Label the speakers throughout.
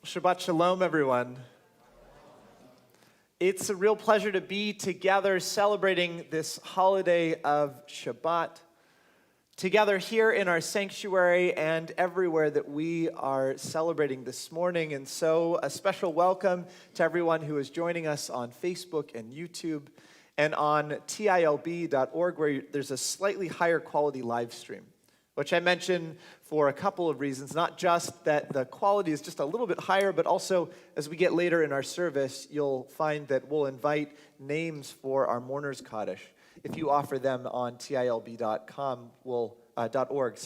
Speaker 1: Shabbat Shalom, everyone. It's a real pleasure to be together celebrating this holiday of Shabbat, together here in our sanctuary and everywhere that we are celebrating this morning. And so a special welcome to everyone who is joining us on Facebook and YouTube and on tilb.org, where there's a slightly higher quality live stream, which I mention for a couple of reasons, not just that the quality is just a little bit higher, but also as we get later in our service, you'll find that we'll invite names for our mourners Kaddish. If you offer them on tilb.com, .org,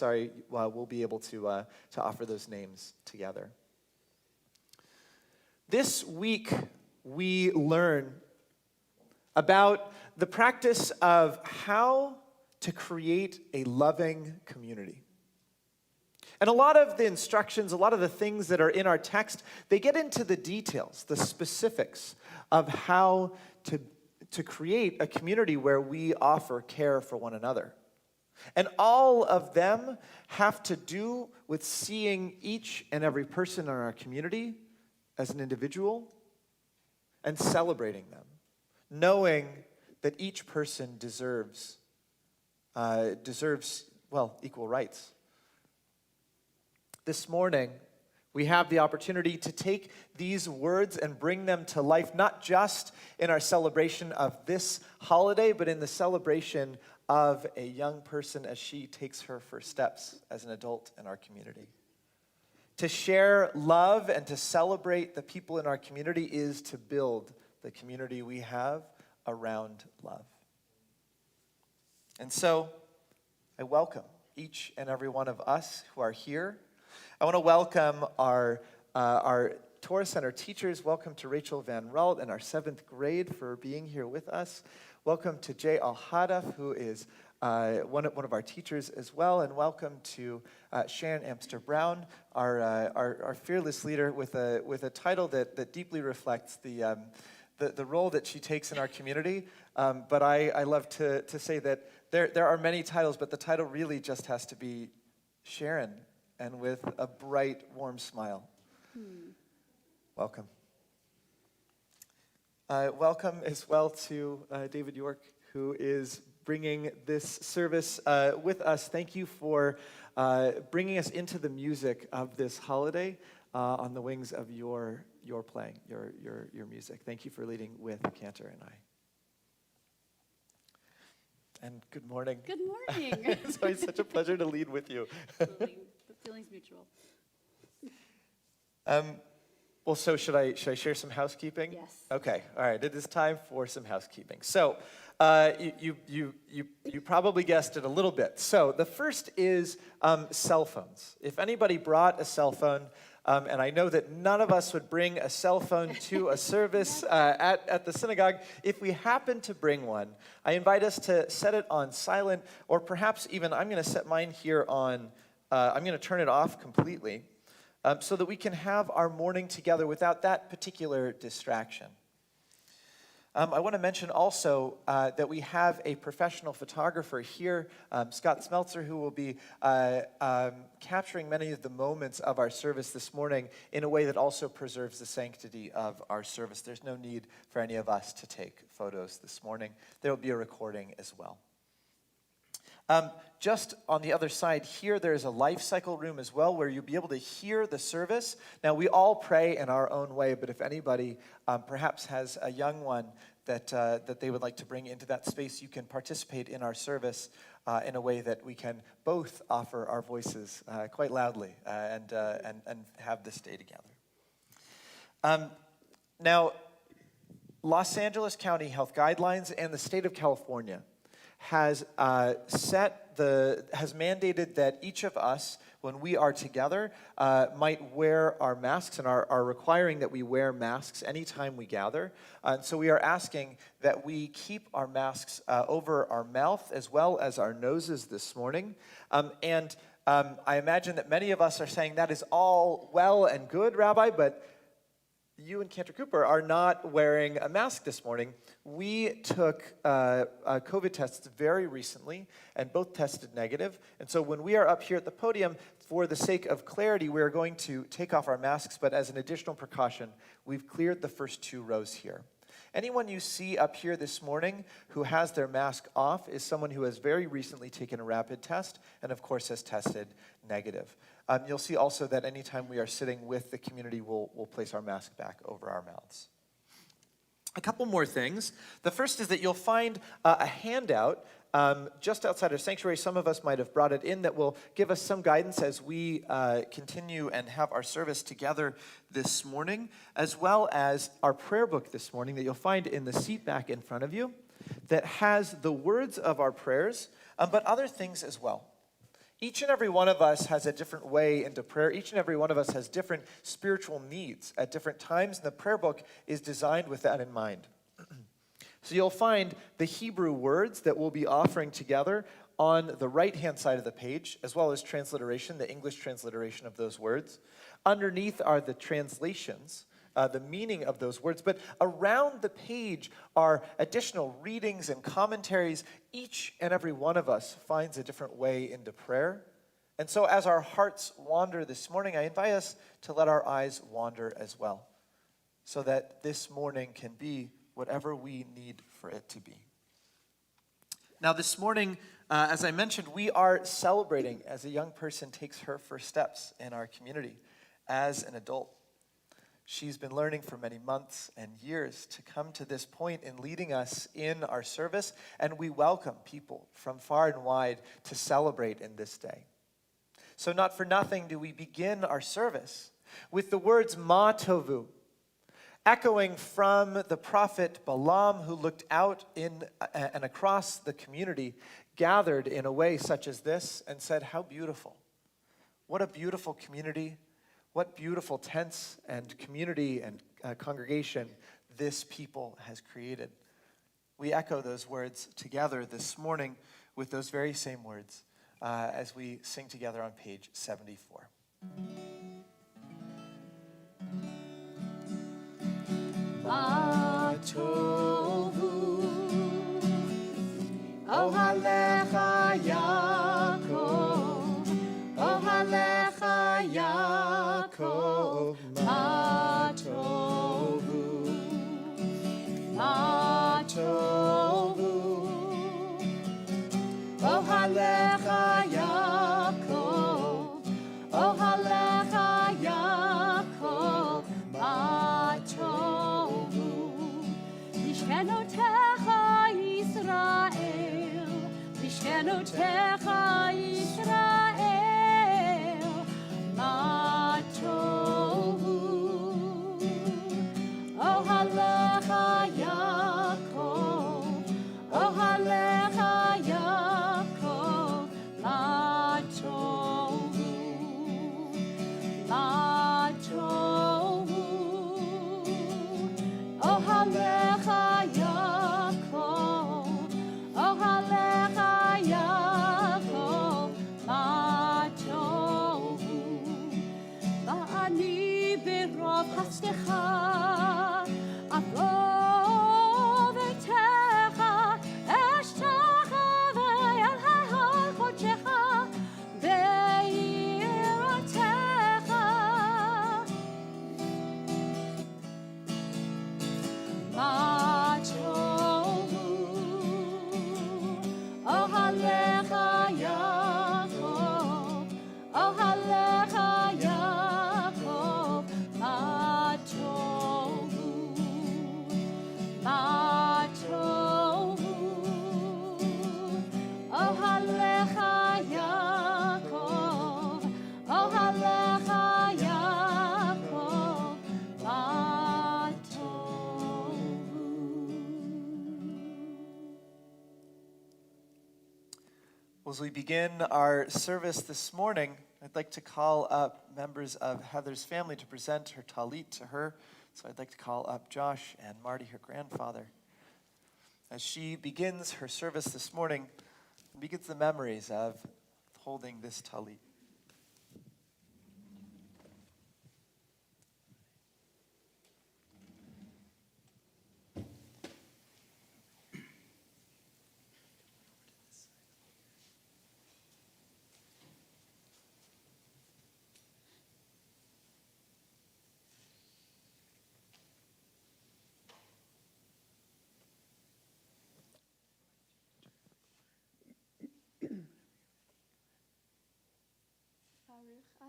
Speaker 1: we'll be able to offer those names together. This week, we learn about the practice of how to create a loving community. And a lot of the instructions, a lot of the things that are in our text, they get into the details, the specifics of how to create a community where we offer care for one another. And all of them have to do with seeing each and every person in our community as an individual and celebrating them, knowing that each person deserves equal rights. This morning, we have the opportunity to take these words and bring them to life, not just in our celebration of this holiday, but in the celebration of a young person as she takes her first steps as an adult in our community. To share love and to celebrate the people in our community is to build the community we have around love. And so, I welcome each and every one of us who are here. I want to welcome our Torah Center teachers. Welcome to Rachel Van Ralt in our 7th grade for being here with us. Welcome to Jay Al-Hadaf, who is one of our teachers as well. And welcome to Sharon Amster-Brown, our fearless leader with a title that deeply reflects the role that she takes in our community. But I love to say that there are many titles, but the title really just has to be Sharon, and with a bright, warm smile. Welcome. Welcome as well to David York, who is bringing this service with us. Thank you for bringing us into the music of this holiday on the wings of your playing, your music. Thank you for leading with Cantor and I. And good morning.
Speaker 2: Good morning.
Speaker 1: It's always such a pleasure to lead with you.
Speaker 2: Absolutely. The feeling's mutual.
Speaker 1: Well, so should I share some housekeeping?
Speaker 2: Yes.
Speaker 1: Okay. All right. It is time for some housekeeping. So you probably guessed it a little bit. So the first is cell phones. If anybody brought a cell phone, and I know that none of us would bring a cell phone to a service at the synagogue. If we happen to bring one, I invite us to set it on silent, or perhaps even I'm going to set mine here on, I'm going to turn it off completely, so that we can have our morning together without that particular distraction. I want to mention also that we have a professional photographer here, Scott Smeltzer, who will be capturing many of the moments of our service this morning in a way that also preserves the sanctity of our service. There's no need for any of us to take photos this morning. There will be a recording as well. Just on the other side here, there's a life cycle room as well where you'll be able to hear the service. Now, we all pray in our own way, but if anybody perhaps has a young one that they would like to bring into that space, you can participate in our service in a way that we can both offer our voices quite loudly and have this day together. Now, Los Angeles County Health Guidelines and the state of California has mandated that each of us, when we are together, might wear our masks and are requiring that we wear masks anytime we gather. And so we are asking that we keep our masks over our mouth as well as our noses this morning. I imagine that many of us are saying that is all well and good, Rabbi, but you and Cantor Cooper are not wearing a mask this morning. We took COVID tests very recently, and both tested negative. And so when we are up here at the podium, for the sake of clarity, we are going to take off our masks, but as an additional precaution, we've cleared the first 2 rows here. Anyone you see up here this morning who has their mask off is someone who has very recently taken a rapid test and, of course, has tested negative. You'll see also that anytime we are sitting with the community, we'll place our mask back over our mouths. A couple more things. The first is that you'll find a handout just outside our sanctuary. Some of us might have brought it in that will give us some guidance as we continue and have our service together this morning, as well as our prayer book this morning that you'll find in the seat back in front of you that has the words of our prayers, but other things as well. Each and every one of us has a different way into prayer. Each and every one of us has different spiritual needs at different times, and the prayer book is designed with that in mind. So you'll find the Hebrew words that we'll be offering together on the right-hand side of the page, as well as transliteration, the English transliteration of those words. Underneath are the translations, the meaning of those words, but around the page are additional readings and commentaries. Each and every one of us finds a different way into prayer. And so as our hearts wander this morning, I invite us to let our eyes wander as well, so that this morning can be whatever we need for it to be. Now this morning, as I mentioned, we are celebrating as a young person takes her first steps in our community as an adult. She's been learning for many months and years to come to this point in leading us in our service, and we welcome people from far and wide to celebrate in this day. So not for nothing do we begin our service with the words Ma Tovu, echoing from the prophet Balaam, who looked out in and across the community, gathered in a way such as this, and said, "How beautiful. What a beautiful community. What beautiful tents and community and congregation this people has created." We echo those words together this morning with those very same words as we sing together on page 74.
Speaker 2: Ma tovu ohalecha Yaakov, ohalecha Yaakov, ma tovu, ma tovu, ohalecha Yaakov, ohalecha Yaakov, ma tovu. Bishkenotecha Yisrael, Bishkenotecha Yisrael, ma tovu. Ohalecha Yaakov, ohalecha Yaakov, ma tovu, ma tovu. Ohalecha Yaakov, ohalecha Yaakov, ma tovu. Va'ani berov hastecha, avov etecha, eshtecha ve'el ha'al kodecha, be'iratecha. Ma tovu, ohalecha Yaakov, ohalecha Yaakov, ma tovu, ma tovu, ohalecha Yaakov, ohalecha Yaakov, ma tovu.
Speaker 1: As we begin our service this morning, I'd like to call up members of Heather's family to present her talit to her. So I'd like to call up Josh and Marty, her grandfather. As she begins her service this morning, begins the memories of holding this talit.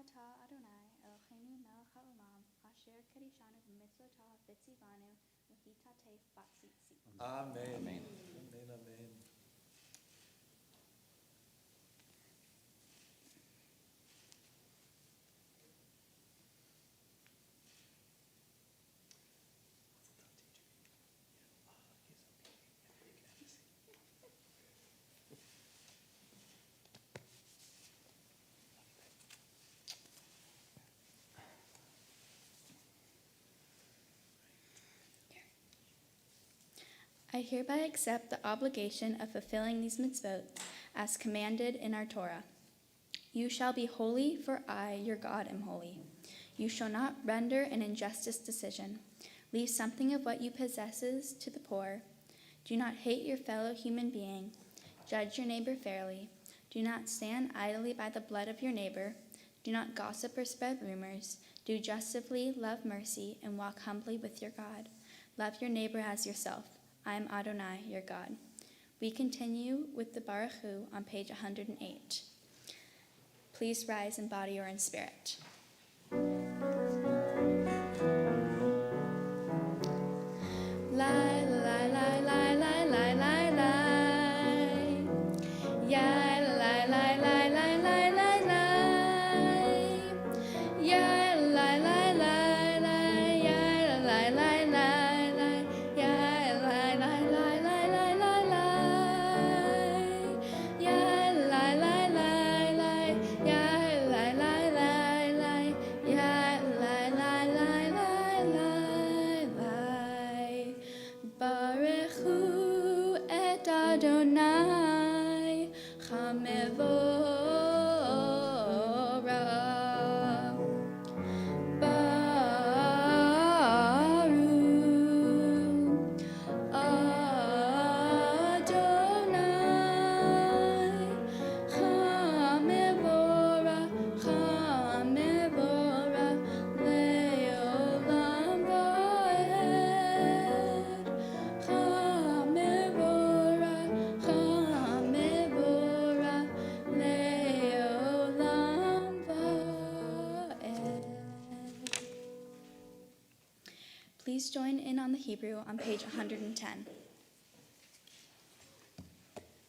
Speaker 3: ata Adonai Eloheinu melech haolam asher kadishanu b'mitzvotah v'tzivanu v'hitatef b'tzitzit.
Speaker 1: Amen. Amen. Amen.
Speaker 3: I hereby accept the obligation of fulfilling these mitzvot as commanded in our Torah. You shall be holy, for I, your God, am holy. You shall not render an injustice decision. Leave something of what you possesses to the poor. Do not hate your fellow human being. Judge your neighbor fairly. Do not stand idly by the blood of your neighbor. Do not gossip or spread rumors. Do justly, love mercy, and walk humbly with your God. Love your neighbor as yourself. I am Adonai, your God. We continue with the Baruch Hu on page 108. Please rise in body or in spirit. Lie, lie, lie, lie, lie, lie, lie, lie. Yeah, lie, lie, lie, lie, lie, lie, lie. Yeah, lie, lie, lie, lie, yeah, lie, lie, lie, lie, yeah, lie, lie, lie, lie, lie, lie, lie. Yeah, lie, lie, lie, lie, yeah, lie, lie, lie, lie, yeah, lie, lie, lie, lie, lie, lie. Baruch Hu et Adonai Chamevorah. Baruch Adonai Chamevorah, Chamevorah leolam vaed. Chamevorah, Chamevorah leolam vaed. Please join in on the Hebrew on page 110.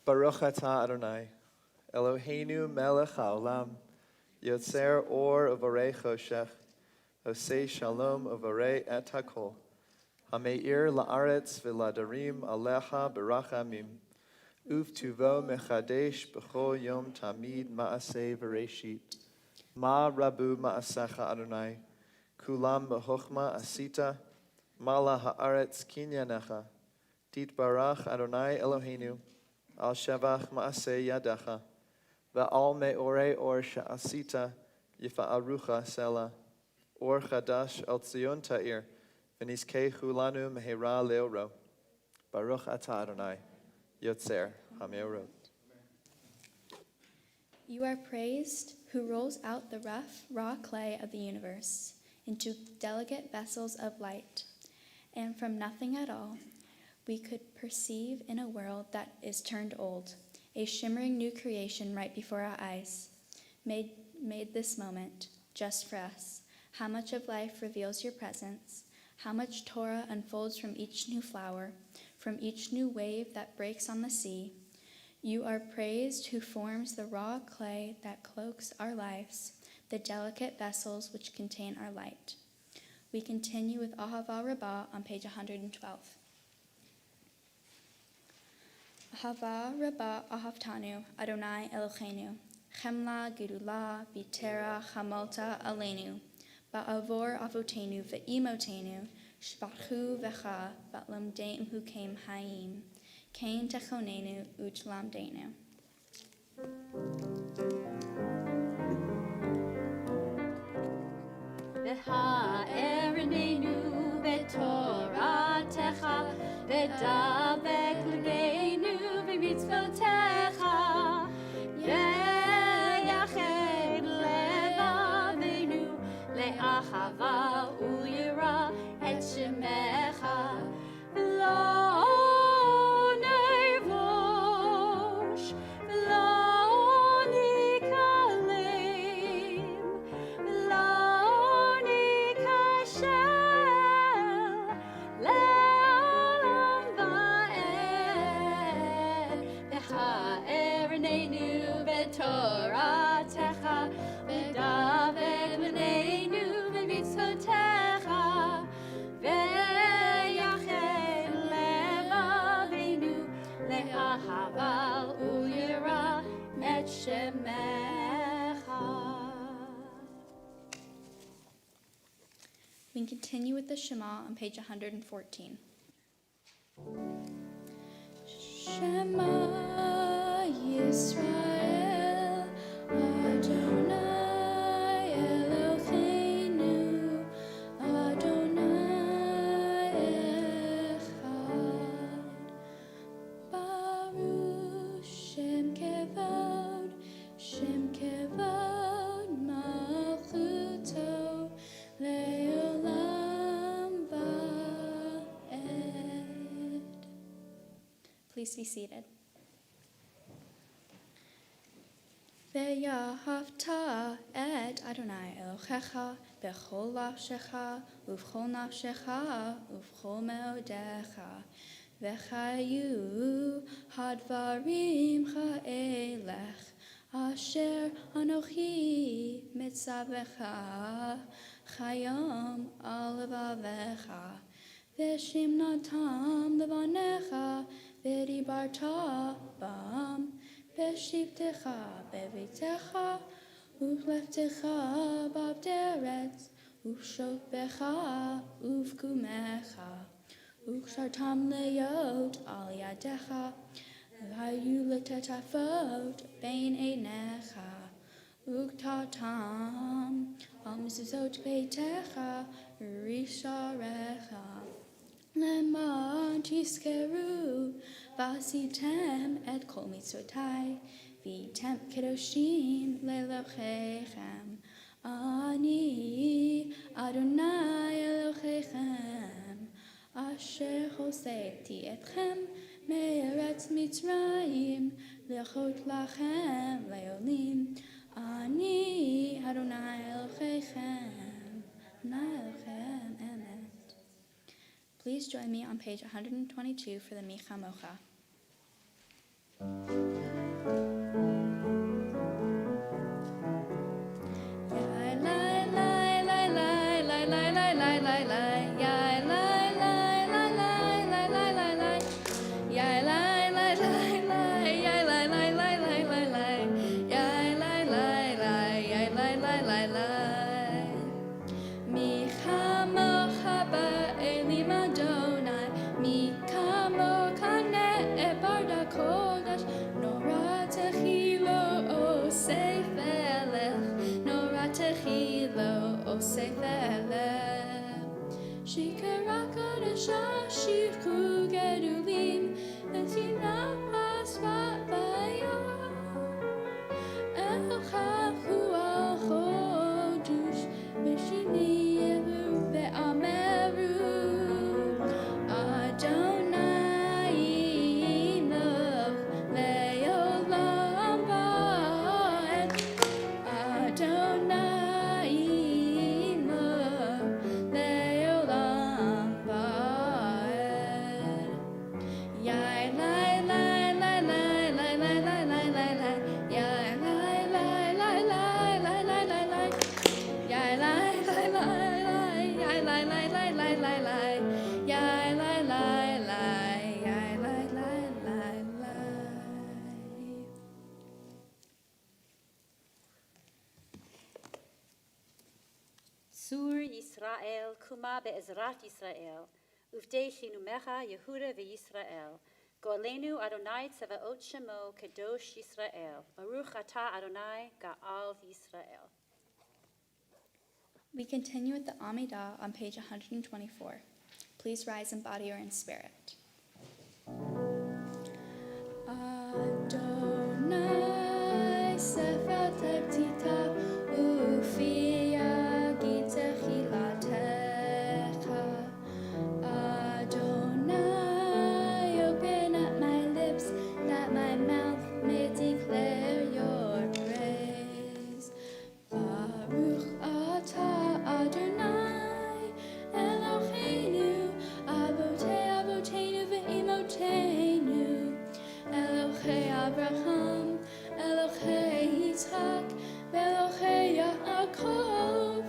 Speaker 1: Baruch atah Adonai, Eloheinu melech haolam, yotzer or uvarei choshech, osei shalom uvarei et hakol, hameir la'aretz v'ladarim alecha berachamim, uvtuvo mechadesh b'chol yom tamid ma'aseh v'reshit. Ma rabu ma'asecha Adonai, kulam b'chochma asita, mala haaretz kinyanecha, titbarach Adonai Eloheinu, al shavach ma'aseh yadecha, ve'al me'orei or she'asita yifa'arucha sela, or chadash al tzion ta'ir, v'nizkechu lanu mehera leoro. Baruch atah Adonai, yotzer hameorot.
Speaker 3: You are praised, who rolls out the rough, raw clay of the universe into delicate vessels of light. And from nothing at all, we could perceive in a world that is turned old, a shimmering new creation right before our eyes, made this moment just for us. How much of life reveals your presence, how much Torah unfolds from each new flower, from each new wave that breaks on the sea. You are praised, who forms the raw clay that cloaks our lives, the delicate vessels which contain our light. We continue with Ahava Rabba on page 112. Ahava Rabba Ahavtanu Adonai Eloheinu, Chemla Gedula Bitera Chamalta Aleinu, Ba'avor Avotenu Ve'imotenu, Shvachu Vecha Batlamdeim Hukem Hayim, Kain Techonenu Uchlamdenu.
Speaker 2: V'ha'erinenu v'toratecha v'dabek l'neinu v'mitzvotecha v'yached levavenu le'achava u'yira et shemecha v'lo nervosh v'lo nikalem בתורתך, ודבק בינינו במצוותיך, ויחל לבבינו לאהבה וליראה את שמך.
Speaker 3: We continue with the Shema on page 114. Shema Yisrael, Adonai Eloheinu, Adonai Echad. Baruch Shem Kevod Malchuto, Le'olam Va'ed. Please be seated. Ve'yahavta et Adonai Elohecha b'chol nafshecha u'v'chol nafshecha u'v'chol me'odecha v'chayu hadvarim cha'elech asher anochi mitzavecha chayom al levavecha v'shimnatam levanecha v'dibarta bam Beshivtecha bevitecha, uvleftecha bavderet, uvshotbecha uvkumecha, ukshartam leyot al yadecha, v'hayu letetafot bein einecha, uktatam al mezuzot beitecha risharecha. Leman tiskeru vasitem et kol mitzvotai vitem kedoshim lelochechem ani Adonai Elochechem asher hoseti etchem me'eretz Mitzrayim lechot lachem leolim ani Adonai Elochechem Adonai Elochechem Amen. Please join me on page 122 for the Micha Mocha.
Speaker 4: Sur Yisrael, Kuma be'ezrat Yisrael, Uvdei Chinumecha Yehuda ve'Yisrael, Go'alenu Adonai Tzevaot Shemo Kedosh Yisrael, Baruch Atah Adonai Ga'al Yisrael.
Speaker 3: We continue with the Amidah on page 124. Please rise in body or in spirit. Adonai Sefer Tita Ufia Gitechilatecha. Adonai, open up my lips that my mouth may declare your praise. Baruch Atah Adonai Eloheinu Avoteinu ve'imoteinu Elohei Abraham Elohei Yitzhak, Elohei Yaakov,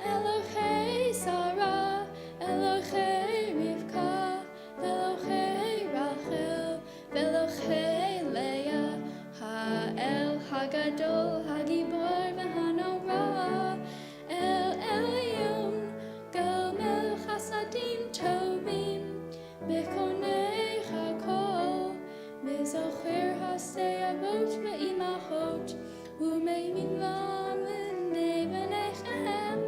Speaker 3: Elohei Sarah, Elohei Rivka, Elohei Rachel, Elohei Leah, Ha'el Hagadol, Hagibor v'Hanora, El Elyon, Gomel Chasadim Tovim, Mekonei Chakol, Mezocher Hasei Avot Ve'imachot, U'meimin L'amidei V'nechem,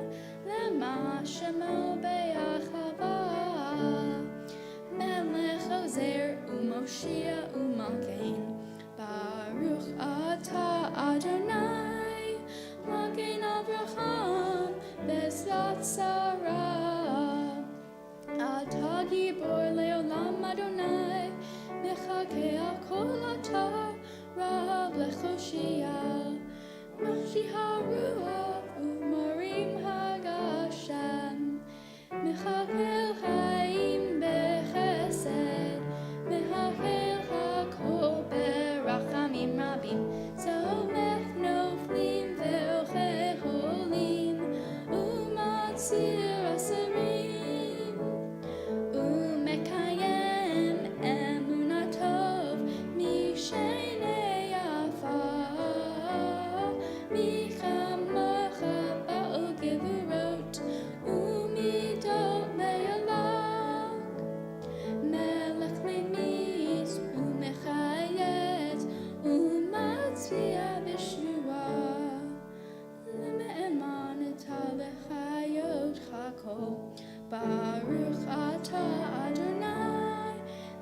Speaker 3: Lema Shemo Be'achava, Melech Ozer U'Moshia U'Malkein, Baruch Atah Adonai, Magen Avraham, Bezrat Sarah, Atah Gibor Leolam Adonai, Mechakeh Kol Atah, Rav Lechoshia, Moshi HaRuach U'Morim HaGashem, Mechakel Chaim Bechesed, Mechakel HaKol Berachamim Rabim, Zomech Noflim Ve'ocheh Cholim, U'Matzir Aserim, U'Mekayem Emunatov, Mishenei Afar, Michamocha Ba'al Gevurot, U'Midot Me'alak, Melech Lemis, U'Mechayet, U'Matzia B'Shua, Le'eman Etah Lechayot Chakol, Baruch Atah Adonai,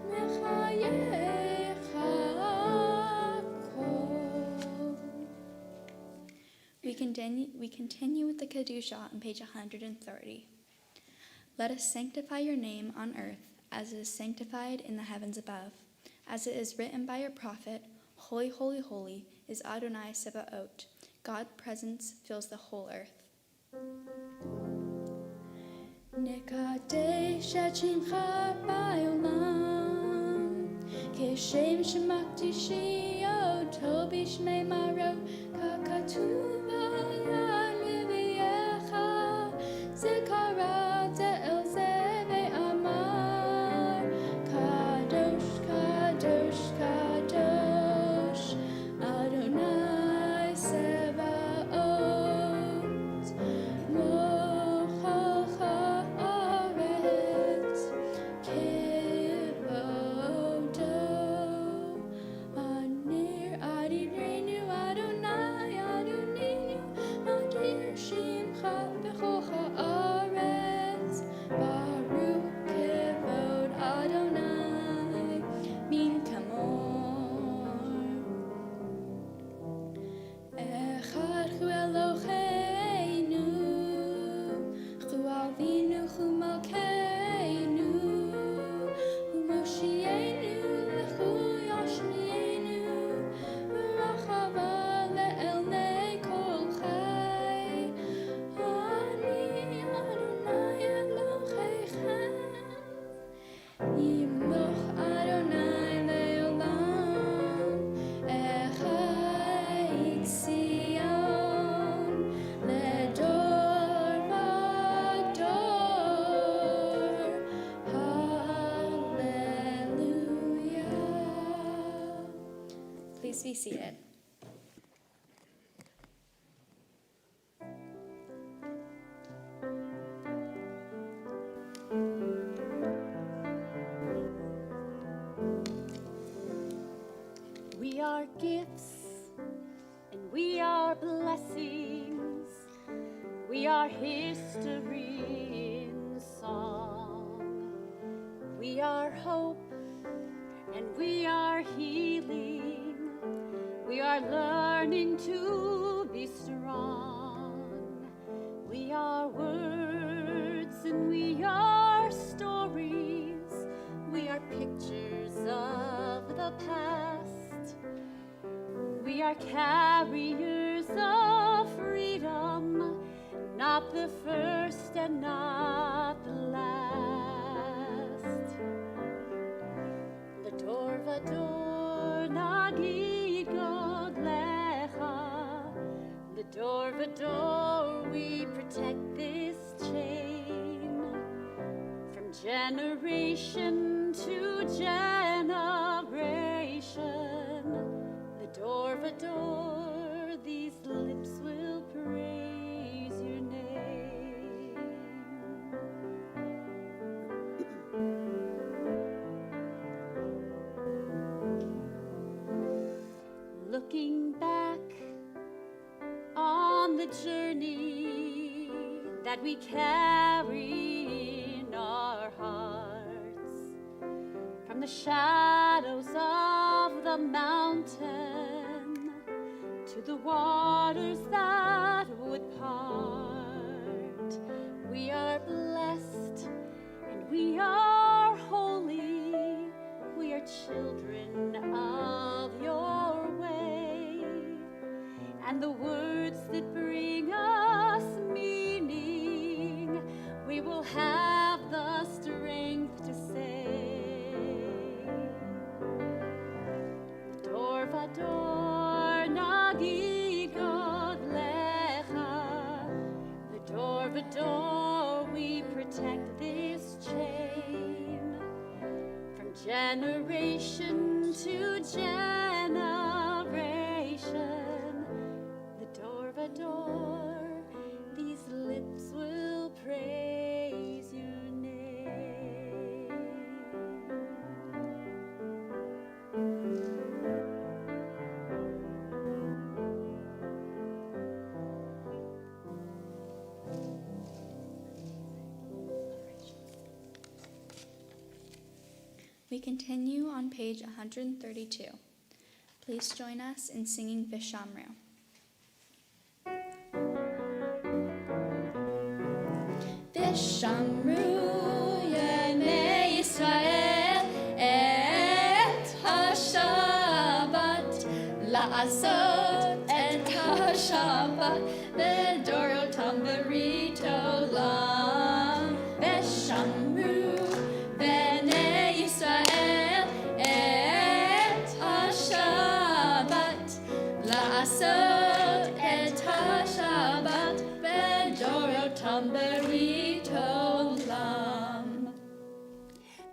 Speaker 3: Mechayech HaKol. We continue with the Kedusha on page 130. Let us sanctify your name on earth, as it is sanctified in the heavens above. As it is written by your prophet, Holy, holy, holy is Adonai Sebaot. God's presence fills the whole earth. Nekadesh et shimcha ba'olam, Keshem shemakdishi oto b'shmei maro, Kakatuv al Leviyecha, Zekarat el Zeve Amar, Kadosh, Kadosh, Kadosh, Adonai Sebaot, Mochach haaretz, Kevodo, Anir Adonenu, Adonai Adonenu, Adir Shimcha b'chol haaretz, Baruch Kevod Adonai, Min Kamor. Echad hu Eloheinu, hu Avinu, hu Malkeinu, hu Moshienu, lechu Yashmienu, v'rachava le'elnei kol chai, Ani Adonai Elohechem, Yimloch Adonai le'olam, Echad Tzion, le'dor v'dor, Hallelujah. Please be seated.
Speaker 4: We are gifts and we are blessings. We are history in song. We are hope and we are healing. We are learning to be strong. We are words and we are stories. We are pictures of the past. We are carriers of freedom, not the first and not the last. L'dor v'dor nagid God lecha, for door we protect this chain from generation to generation. The door for door, these lips will praise your name. Looking back on the journey that we carry in our hearts, from the shadows of the mountain to the waters that would part. We are blessed and we are holy. We are children of your way, and the words that bring us meaning we will have the strength to say. Dor vador nagi godlecha, the door vador we protect this chain from generation to generation. The door of a door, these lips will praise your name.
Speaker 3: We continue on page 132. Please join us in singing Vishamru. Vishamru Yemei Yisrael et HaShabbat La'asot et HaShabbat V'dorotam Berito Lam Vishamru B'nei Yisrael et HaShabbat La'asot et HaShabbat V'dorotam Berito Lam.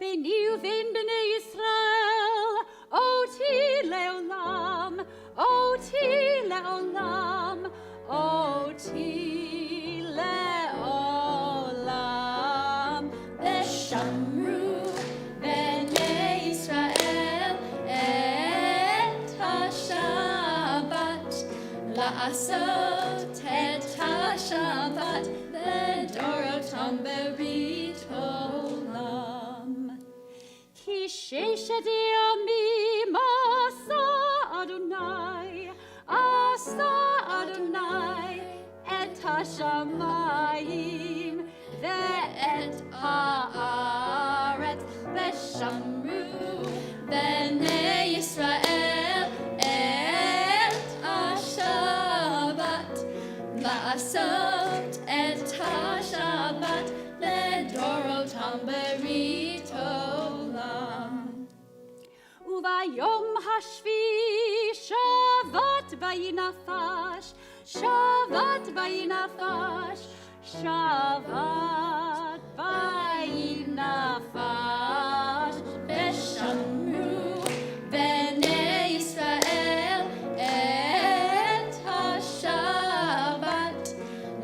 Speaker 4: Beni uvein b'nei Yisrael, oti leolam, oti leolam, oti leolam.
Speaker 3: Vishamru B'nei Yisrael et HaShabbat La'asot et HaShabbat V'dorotam Berito Lam.
Speaker 4: Ki sheshet yamim asa Adonai, asa Adonai et hashamayim ve'et haaretz.
Speaker 3: Vishamru B'nei Yisrael et HaShabbat La'asot et HaShabbat V'dorotam Berito Lam.
Speaker 4: Uvayom hashvi shavat vayinafash, shavat vayinafash, shavat vayinafash.
Speaker 3: Vishamru B'nei Yisrael et HaShabbat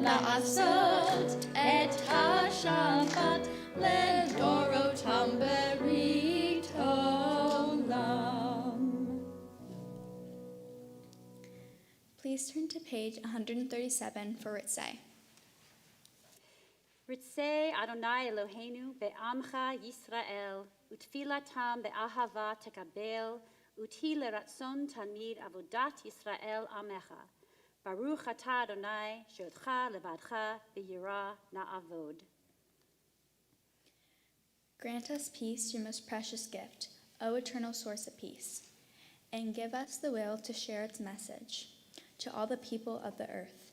Speaker 3: La'asot et HaShabbat V'dorotam Berito Lam. Please turn to page 137 for Ritzay.
Speaker 4: Ritzei Adonai Eloheinu be'amcha Yisrael, utfilatam be'ahava tekabel, uti leratzon tamid avodat Yisrael amecha. Baruch atah Adonai, she'otcha levadcha be'yirah na'avod.
Speaker 3: Grant us peace, your most precious gift, O eternal source of peace, and give us the will to share its message to all the people of the earth.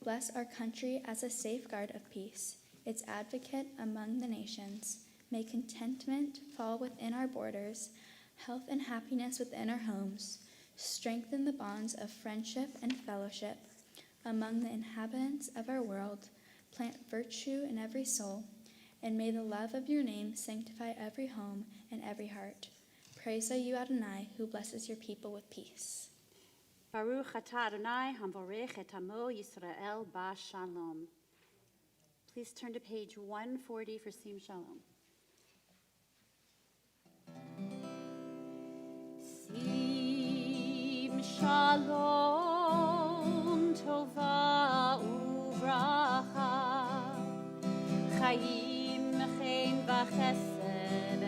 Speaker 3: Bless our country as a safeguard of peace, its advocate among the nations. May contentment fall within our borders, health and happiness within our homes. Strengthen the bonds of friendship and fellowship. Among the inhabitants of our world, plant virtue in every soul, and may the love of your name sanctify every home and every heart. Praise you, Adonai, who blesses your people with peace.
Speaker 4: Baruch atah Adonai hamvorech et amo Yisrael b'shalom. Please turn to page 140 for Sim Shalom. Sim Shalom tova uvracha Chaim chen v'chesed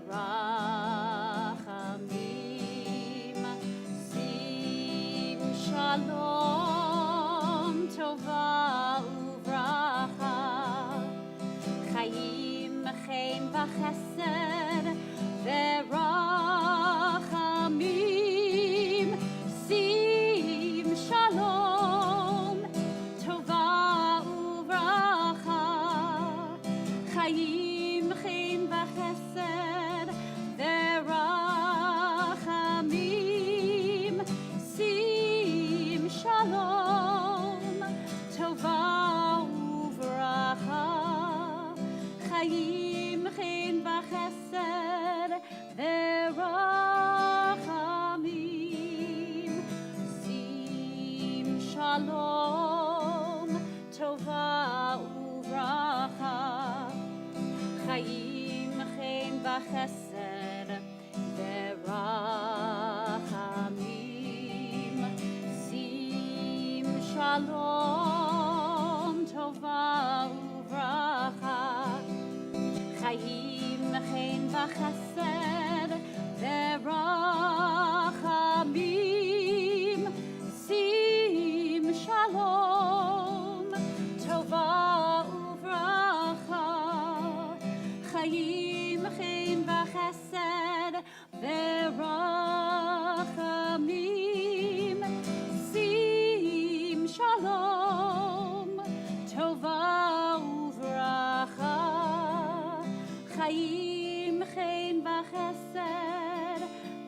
Speaker 4: v'rachamim Sim Shalom tova uvracha Chaim chen v'chesed v'rachamim Sim Shalom tova uvracha Chaim chen v'chesed v'rachamim Sim Shalom tova uvracha Chaim chen v'chesed v'rachamim Sim Shalom tova uvracha Chaim chen v'chesed v'rachamim Sim Shalom tova uvracha Chaim chen v'chesed v'rachamim Sim Shalom tova uvracha Chaim chen v'chesed v'rachamim Sim Shalom tova uvracha Chaim chen v'chesed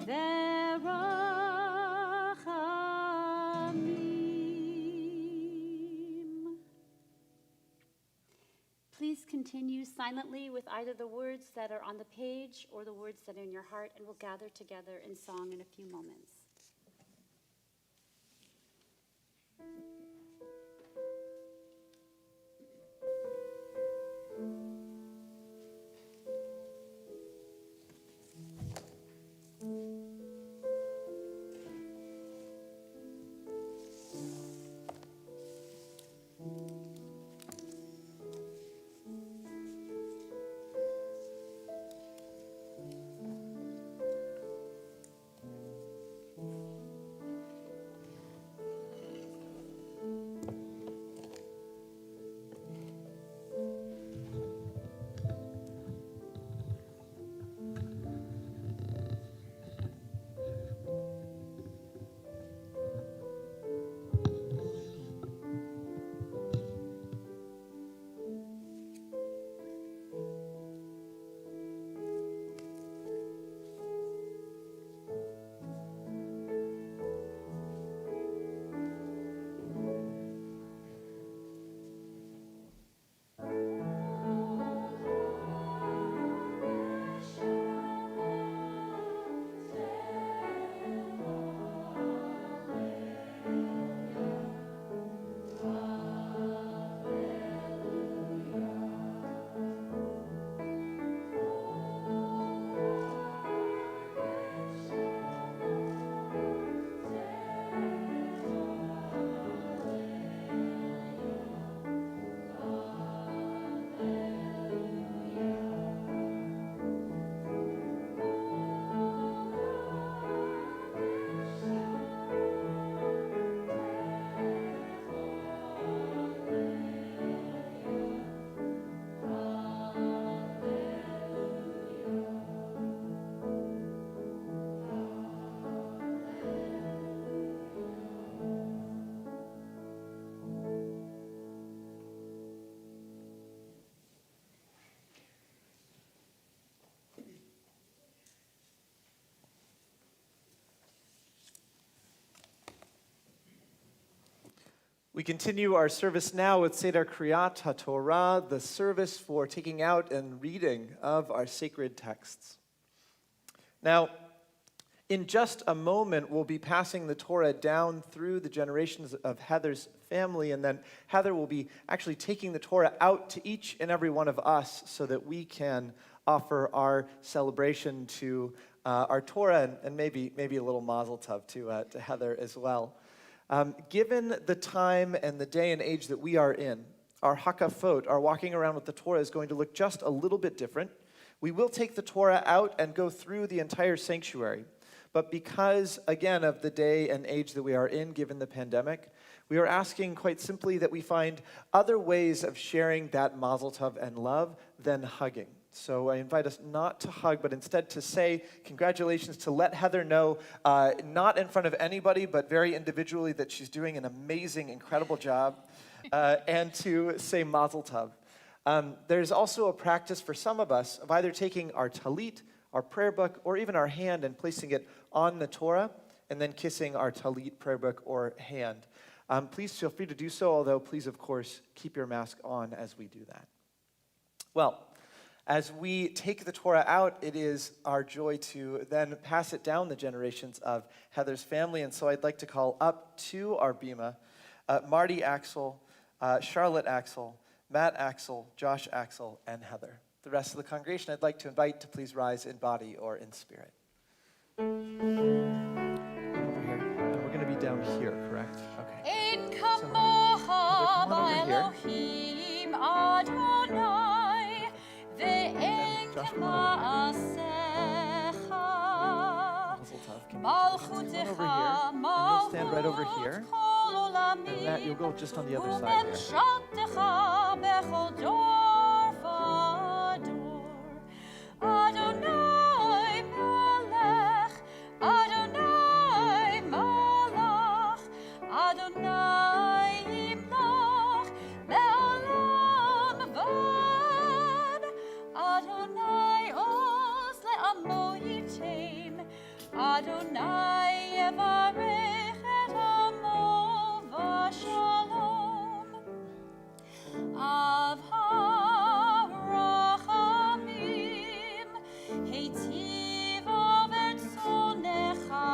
Speaker 4: v'rachamim. Please continue silently with either the words that are on the page or the words that are in your heart, and we'll gather together in song in a few moments.
Speaker 1: We continue our service now with Seder Kriyat HaTorah, the service for taking out and reading of our sacred texts. Now, in just a moment, we'll be passing the Torah down through the generations of Heather's family, and then Heather will be actually taking the Torah out to each and every one of us so that we can offer our celebration to our Torah and maybe a little mazel tov to Heather as well. Given the time and the day and age that we are in, our hakafot, our walking around with the Torah, is going to look just a little bit different. We will take the Torah out and go through the entire sanctuary. But because, again, of the day and age that we are in, given the pandemic, we are asking quite simply that we find other ways of sharing that mazel tov and love than hugging. So I invite us not to hug, but instead to say congratulations, to let Heather know, not in front of anybody, but very individually, that she's doing an amazing, incredible job, and to say mazel tov. There's also a practice for some of us of either taking our talit, our prayer book, or even our hand and placing it on the Torah, and then kissing our talit, prayer book, or hand. Please feel free to do so, although please, of course, keep your mask on as we do that. Well, as we take the Torah out, it is our joy to then pass it down the generations of Heather's family, and so I'd like to call up to our bima Marty Axel, Charlotte Axel, Matt Axel, Josh Axel, and Heather. The rest of the congregation I'd like to invite to please rise in body or in spirit. Over here. And we're going to be down here, correct? Okay.
Speaker 2: In
Speaker 1: Heather, come on over here.
Speaker 2: Elohim Adonai ve'en
Speaker 1: Josh, come on over here.
Speaker 2: k'ma'asecha
Speaker 1: Mazel tov. Can you come over here? And you'll stand right over here. And Matt, you'll go just on the other side there.
Speaker 2: וממשלתך בכל דור ודור. אדוני מלך, אדוני מלך, אדוני ימלוך לעולם ועד. אדוני עוז לעמו ייתן, אדוני יברך את עמו בשלום. Av harachamim, heitiv vetzonecha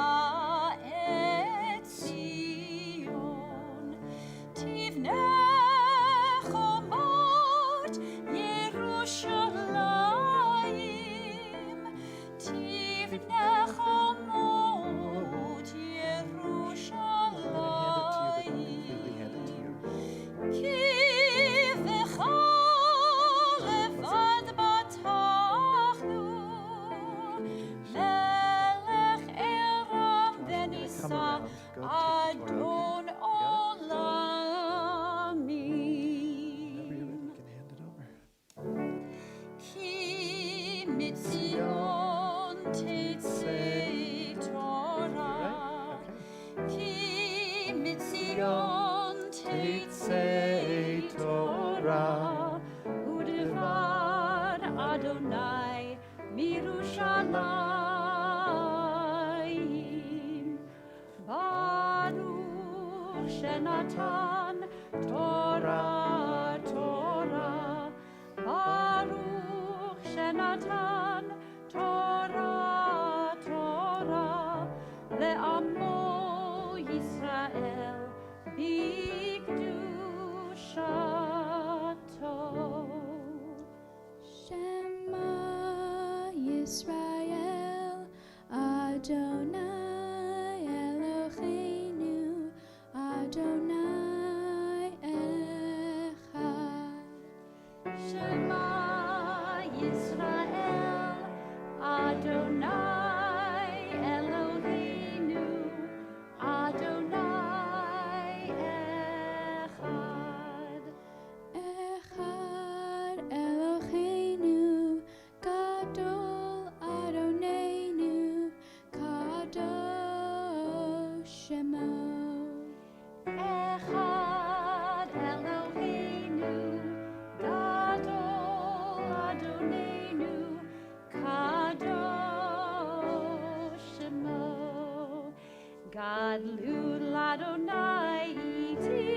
Speaker 2: et Zion. Tivne chomot Yerushalayim, tivne chomot Yerushalayim. Ki Adon Olamim. Ki mitzion tetzei Torah. Ki mitzion tetzei Torah. Udevar Adonai mirushalayim. Baruch Shenatan Torah, Torah. Baruch Shenatan Torah, Torah. Le'amo Yisrael bikdushato.
Speaker 3: Shema Yisrael Adonai Eloheinu Adonai Echad.
Speaker 2: Shema Yisrael Adonai Eloheinu Adonai Echad.
Speaker 3: Echad Eloheinu Gadol Adonenu Kadosh Shemo.
Speaker 2: Echad Eloheinu Gadol Adonenu Kadosh Shemo. Gadlut Adonai iti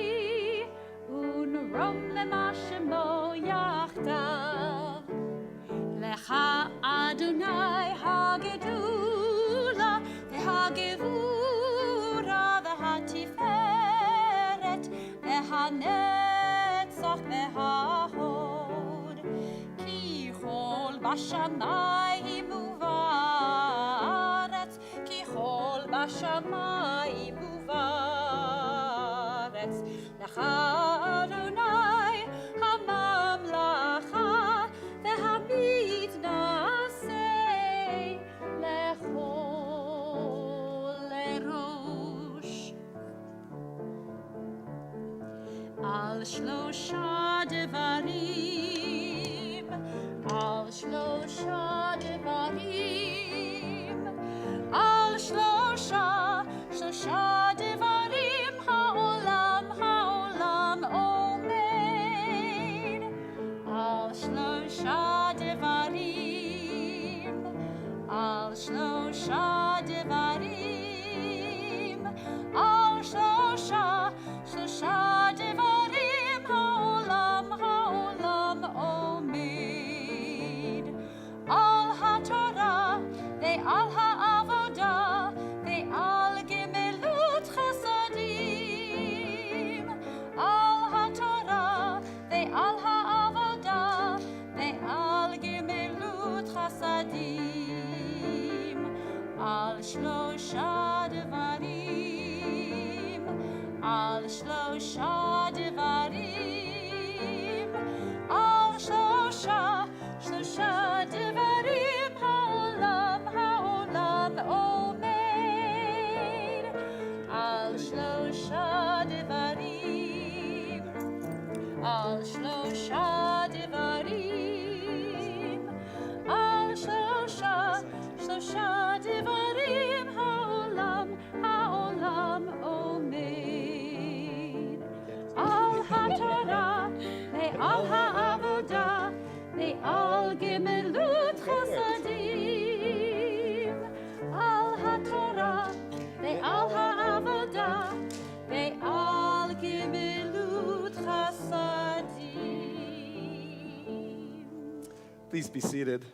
Speaker 2: ומה שמו יחדיו. לך אדוני הגדולה והגבורה והתפארת והנצח וההוד. כי כל בשמיים ובארץ, כי כל בשמיים ובארץ. לך אדוני הממלכה והמתנשא לכל לראש. על שלושה דברים, על שלושה דברים, על שלושה דברים העולם עומד. על שלושה דברים, על שלושה דברים, על שלושה דברים העולם עומד. על התורה ועל העבודה ועל גמילות חסדים. על התורה ועל העבודה ועל גמילות חסדים. על שלושה דברים, על שלושה דברים, על שלושה דברים העולם עומד. על שלושה דברים, על שלושה דברים, על שלושה דברים העולם עומד. על התורה ועל העבודה ועל גמילות חסדים. על התורה ועל העבודה ועל גמילות חסדים.
Speaker 1: Please be seated. Go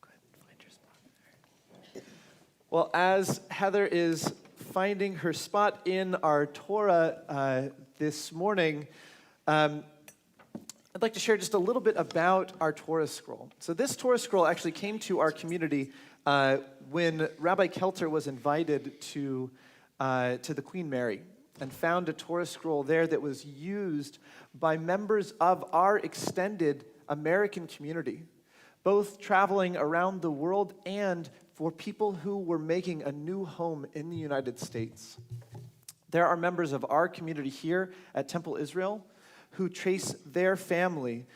Speaker 1: ahead and find your spot there. Well, as Heather is finding her spot in our Torah this morning, I'd like to share just a little bit about our Torah scroll. So this Torah scroll actually came to our community when Rabbi Kelter was invited to the Queen Mary and found a Torah scroll there that was used by members of our extended American community, both traveling around the world and for people who were making a new home in the United States. There are members of our community here at Temple Israel who trace their family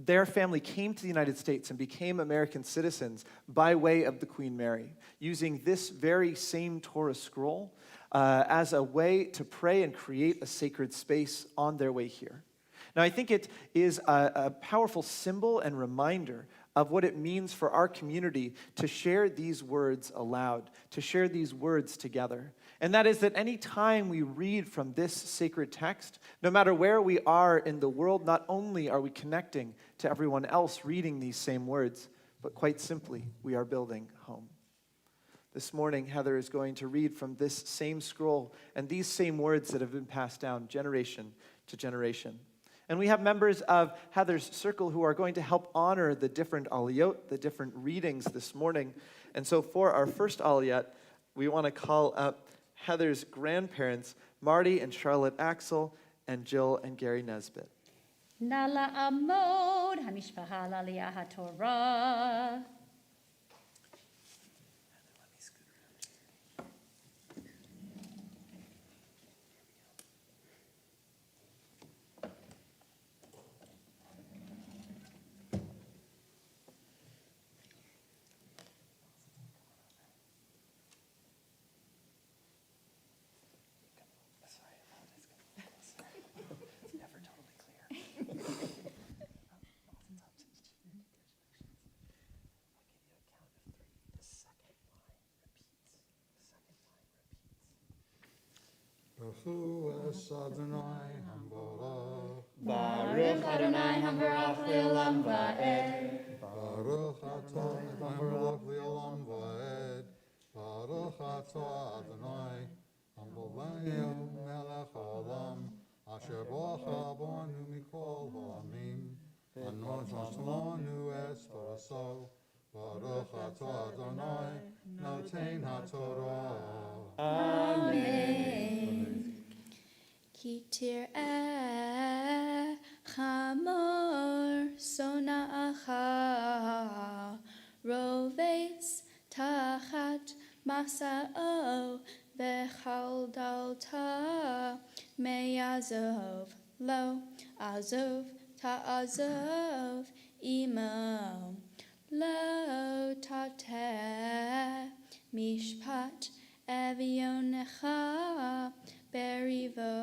Speaker 1: their family came to the United States and became American citizens by way of the Queen Mary, using this very same Torah scroll as a way to pray and create a sacred space on their way here. Now, I think it is a powerful symbol and reminder of what it means for our community to share these words aloud, to share these words together. And that is that any time we read from this sacred text, no matter where we are in the world, not only are we connecting to everyone else reading these same words, but quite simply, we are building home. This morning, Heather is going to read from this same scroll and these same words that have been passed down generation to generation. And we have members of Heather's circle who are going to help honor the different aliyot, the different readings this morning. And so for our first aliyot, we want to call up Heather's grandparents, Marty and Charlotte Axel, and Jill and Gary Nesbitt.
Speaker 4: Nala Amod, Hamishpaha Laliyah HaTorah.
Speaker 5: Baruch es Adonai Hambarach.
Speaker 2: Baruch Adonai Hambarach Le'olam Va'ed.
Speaker 5: Baruch atah Hambarach Le'olam Va'ed. Baruch atah Adonai Hambarach Melech Haolam. Asher bocha bonu mikol ha'amim. Anointos lanu es toraso. Baruch atah Adonai noten haTorah.
Speaker 3: Amen. Ki tir'eh chamor sona'acha rovetz tachat masa'o v'chaldalta me'azov lo azov ta'azov imo lo tateh mishpat evionecha berivo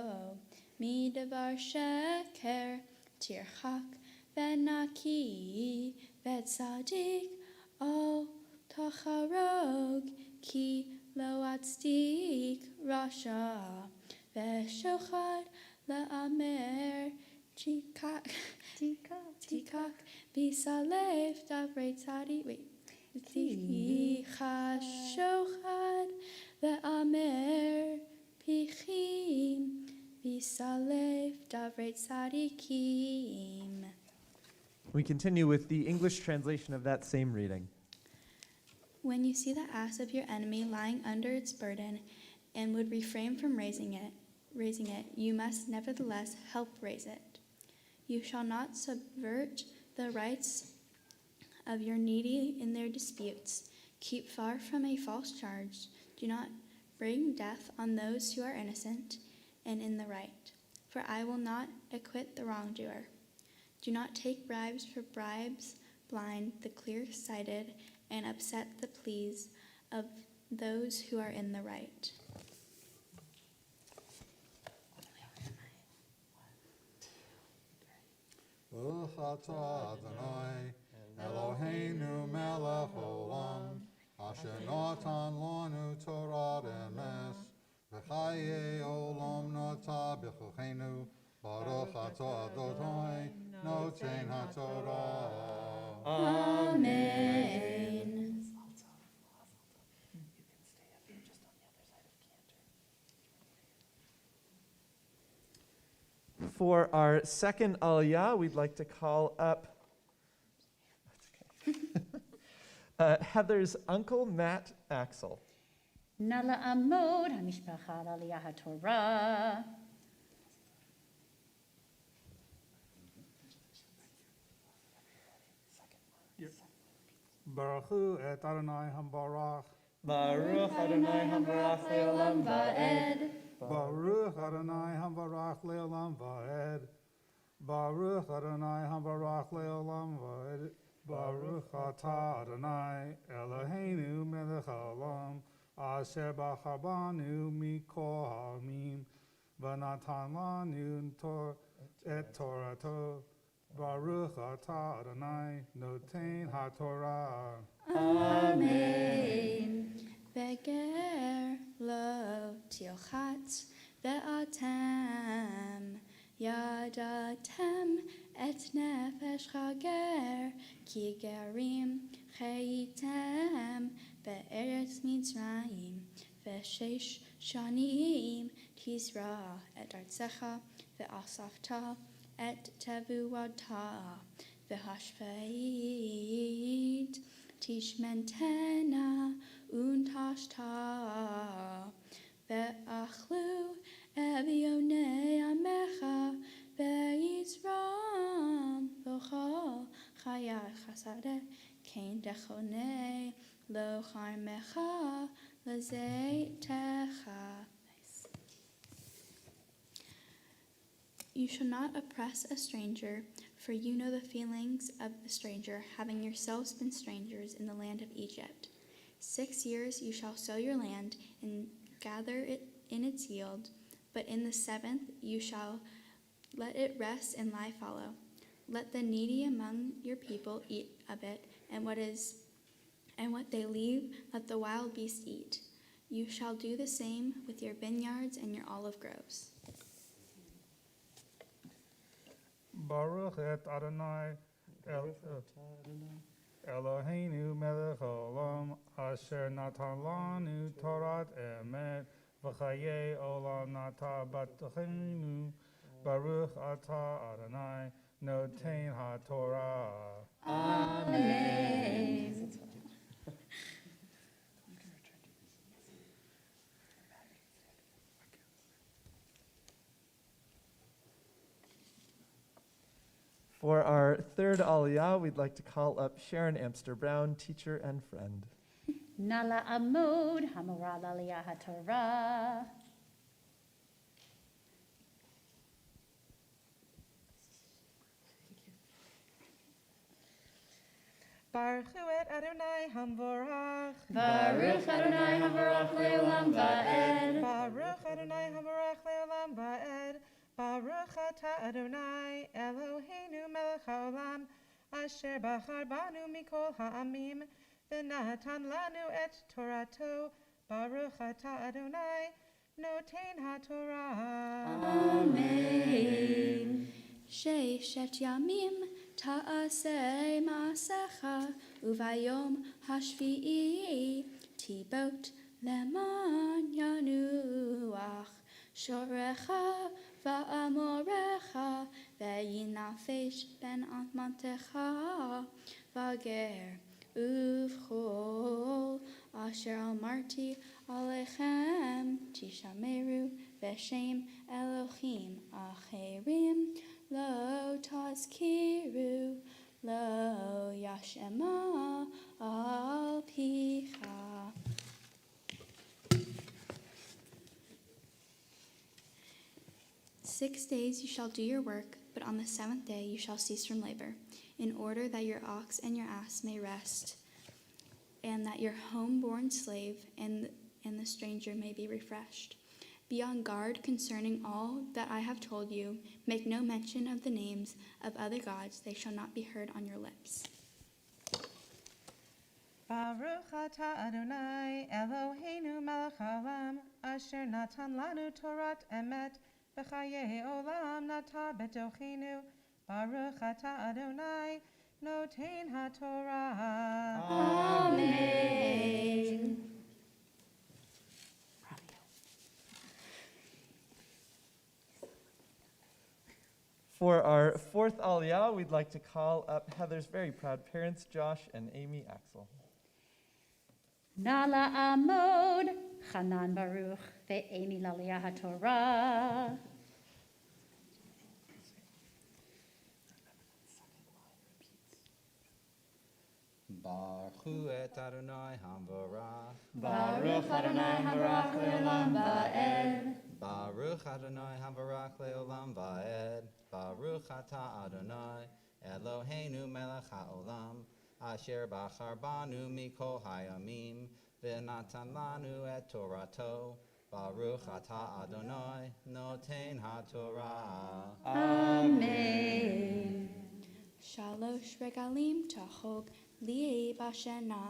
Speaker 3: midavar sheker tirchak venaki vetzadik o tacharog ki lo atzdik rasha veshochad la'amer tikak bisalev davrei tzadik wait Shochad ve'amer pichim v'salev davrei tzadikim.
Speaker 1: We continue with the English translation of that same reading.
Speaker 3: When you see the ass of your enemy lying under its burden and would refrain from raising it, you must nevertheless help raise it. You shall not subvert the rights of your needy in their disputes. Keep far from a false charge. Do not bring death on those who are innocent and in the right, for I will not acquit the wrongdoer. Do not take bribes, for bribes blind the clear-sighted and upset the pleas of those who are in the right.
Speaker 5: Baruch atah Adonai Eloheinu melech olam, asher natan lanu Torah emes, v'chaye olam nata b'chochenu, Baruch atah Adonai noten haTorah.
Speaker 3: Amen.
Speaker 1: For our second aliyah, we'd like to call up Heather's uncle, Matt Axel.
Speaker 4: Nala Amod HaMishpacha Aliyah HaTorah.
Speaker 6: Baruch et Adonai Hambarach.
Speaker 1: Baruch Adonai Hambarach Le'olam Va'ed.
Speaker 6: Baruch Adonai Hambarach Le'olam Va'ed. Baruch Adonai Hambarach Le'olam Va'ed. Baruch atah Adonai Eloheinu melech haolam asher bachar banu mikol ha'amim v'natan lanu et Torato. Baruch atah Adonai noten haTorah.
Speaker 3: Amen. Veger lo tilchat ve'atem yadatem et nefesh chager ki gerim chayitem be'eretz Mitzrayim ve'shesh shanim tizra et artzecha ve'asafta et tevuata ve'hashveit tishmentena untashta ve'achlu evionei amecha ve'yizram v'chol chayat chasadeh kein dechonei lo charmecha lezeitecha. You shall not oppress a stranger, for you know the feelings of the stranger, having yourselves been strangers in the land of Egypt. 6 years you shall sow your land and gather it in its yield, but in the 7th you shall let it rest and lie fallow. Let the needy among your people eat of it, and what they leave let the wild beasts eat. You shall do the same with your vineyards and your olive groves.
Speaker 6: Baruch et Adonai Eloheinu melech haolam asher natan lanu Torat emet v'chaye olam nata batachenu Baruch atah Adonai noten haTorah.
Speaker 2: Amen.
Speaker 1: For our third aliyah, we'd like to call up Sharon Amster Brown, teacher and friend.
Speaker 4: Nala Amod, Hamora Laliyah HaTorah.
Speaker 7: Baruch hu et Adonai Hamvorach.
Speaker 2: Baruch Adonai Havarach Leolam Va'ed.
Speaker 7: Baruch Adonai Hamvorach Leolam Va'ed. Baruch atah Adonai Eloheinu melech haolam asher bachar banu mikol ha'amim v'natan lanu et Torato. Baruch atah Adonai noten haTorah.
Speaker 2: Amen.
Speaker 3: Sheshet yamim ta'aseh ma'asecha uvayom hashvi'i tibot leman yanuach shorecha va'amorecha ve'yinafesh ben atmantecha v'ger uvchol asher amarti alechem tishameru v'shem Elohim acherim lo tazkiru lo yashema al picha. "6 days you shall do your work, but on the 7th day you shall cease from labor, in order that your ox and your ass may rest, and that your home-born slave and the stranger may be refreshed. Be on guard concerning all that I have told you. Make no mention of the names of other gods. They shall not be heard on your lips."
Speaker 7: Baruch atah Adonai Eloheinu melech haolam asher natan lanu Torat emet v'chaye olam nata betochenu. Baruch atah Adonai noten haTorah.
Speaker 2: Amen.
Speaker 1: For our fourth aliyah, we'd like to call up Heather's very proud parents, Josh and Amy Axel.
Speaker 4: Nala Amod, Hanan Baruch, Ve'emi Laliyah HaTorah.
Speaker 8: Baruch et Adonai Hamvorach.
Speaker 2: Baruch Adonai Havarach Leolam Va'ed.
Speaker 8: Baruch Adonai Hamvorach Leolam Va'ed. Baruch atah Adonai Eloheinu melech haolam asher bachar banu mikol hayamim v'natan lanu et Torato. Baruch atah Adonai noten haTorah.
Speaker 2: Amen.
Speaker 3: "Shalosh regalim tachog li bashana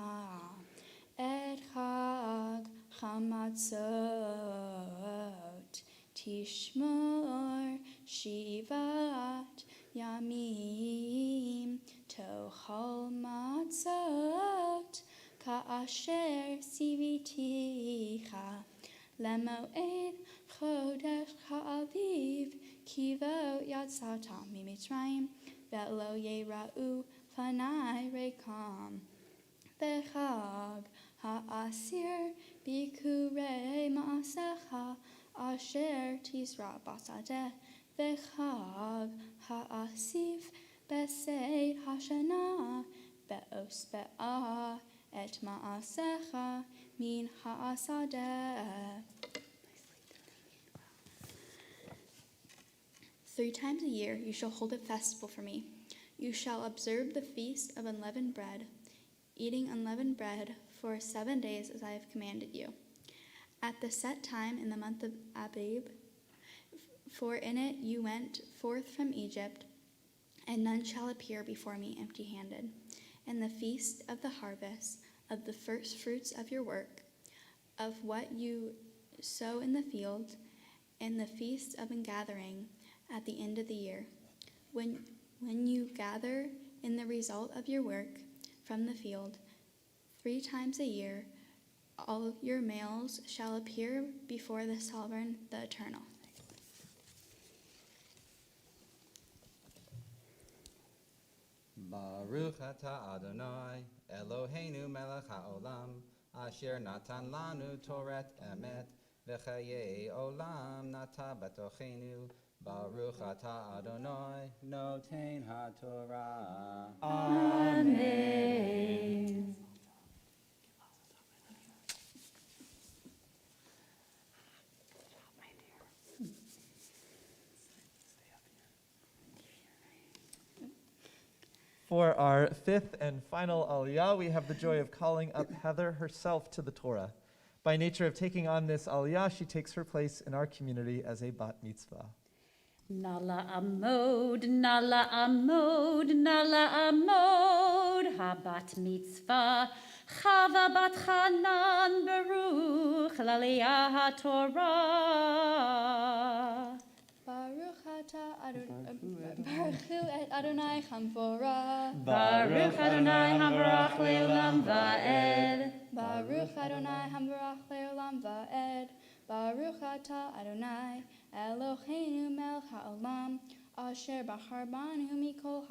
Speaker 3: et chag chamatzot tishmor shivat yamim tochol matzot ka'asher siviticha lemoed chodesh ha'aviv kivo yatzata mimitzrayim ve'lo yera'u fanai rekam v'chag ha'asir bikurei ma'asecha asher tisra basadeh v'chag ha'asif b'seid hashana ve'os be'ah et ma'asecha min ha'asadeh." 3 times a year you shall hold a festival for me. You shall observe the feast of unleavened bread, eating unleavened bread for 7 days as I have commanded you. At the set time in the month of Abib, for in it you went forth from Egypt, and none shall appear before me empty-handed. And the feast of the harvest, of the first fruits of your work, of what you sow in the field, and the feast of ingathering at the end of the year. When you gather in the result of your work from the field, 3 times a year, all your males shall appear before the Sovereign, the Eternal.
Speaker 8: Baruch atah Adonai, Eloheinu melech haolam, asher natan lanu Torat emet, v'chayei olam nata betochenu. Baruch atah Adonai, noten haTorah.
Speaker 2: Amen.
Speaker 1: For our 5th and final aliyah, we have the joy of calling up Heather herself to the Torah. By nature of taking on this aliyah, she takes her place in our community as a bat mitzvah.
Speaker 4: Nala amod, nala amod, nala amod, habat mitzvah, chava bat chanan, baruch, laliyah haTorah.
Speaker 3: Baruch atah Baruchu et Adonai Chamvorah.
Speaker 2: Baruch Adonai Hamvarach Leolam Va'ed.
Speaker 3: Baruch Adonai Hamvarach Leolam Va'ed. Baruch atah Adonai Eloheinu melech haolam, asher bachar banu mikol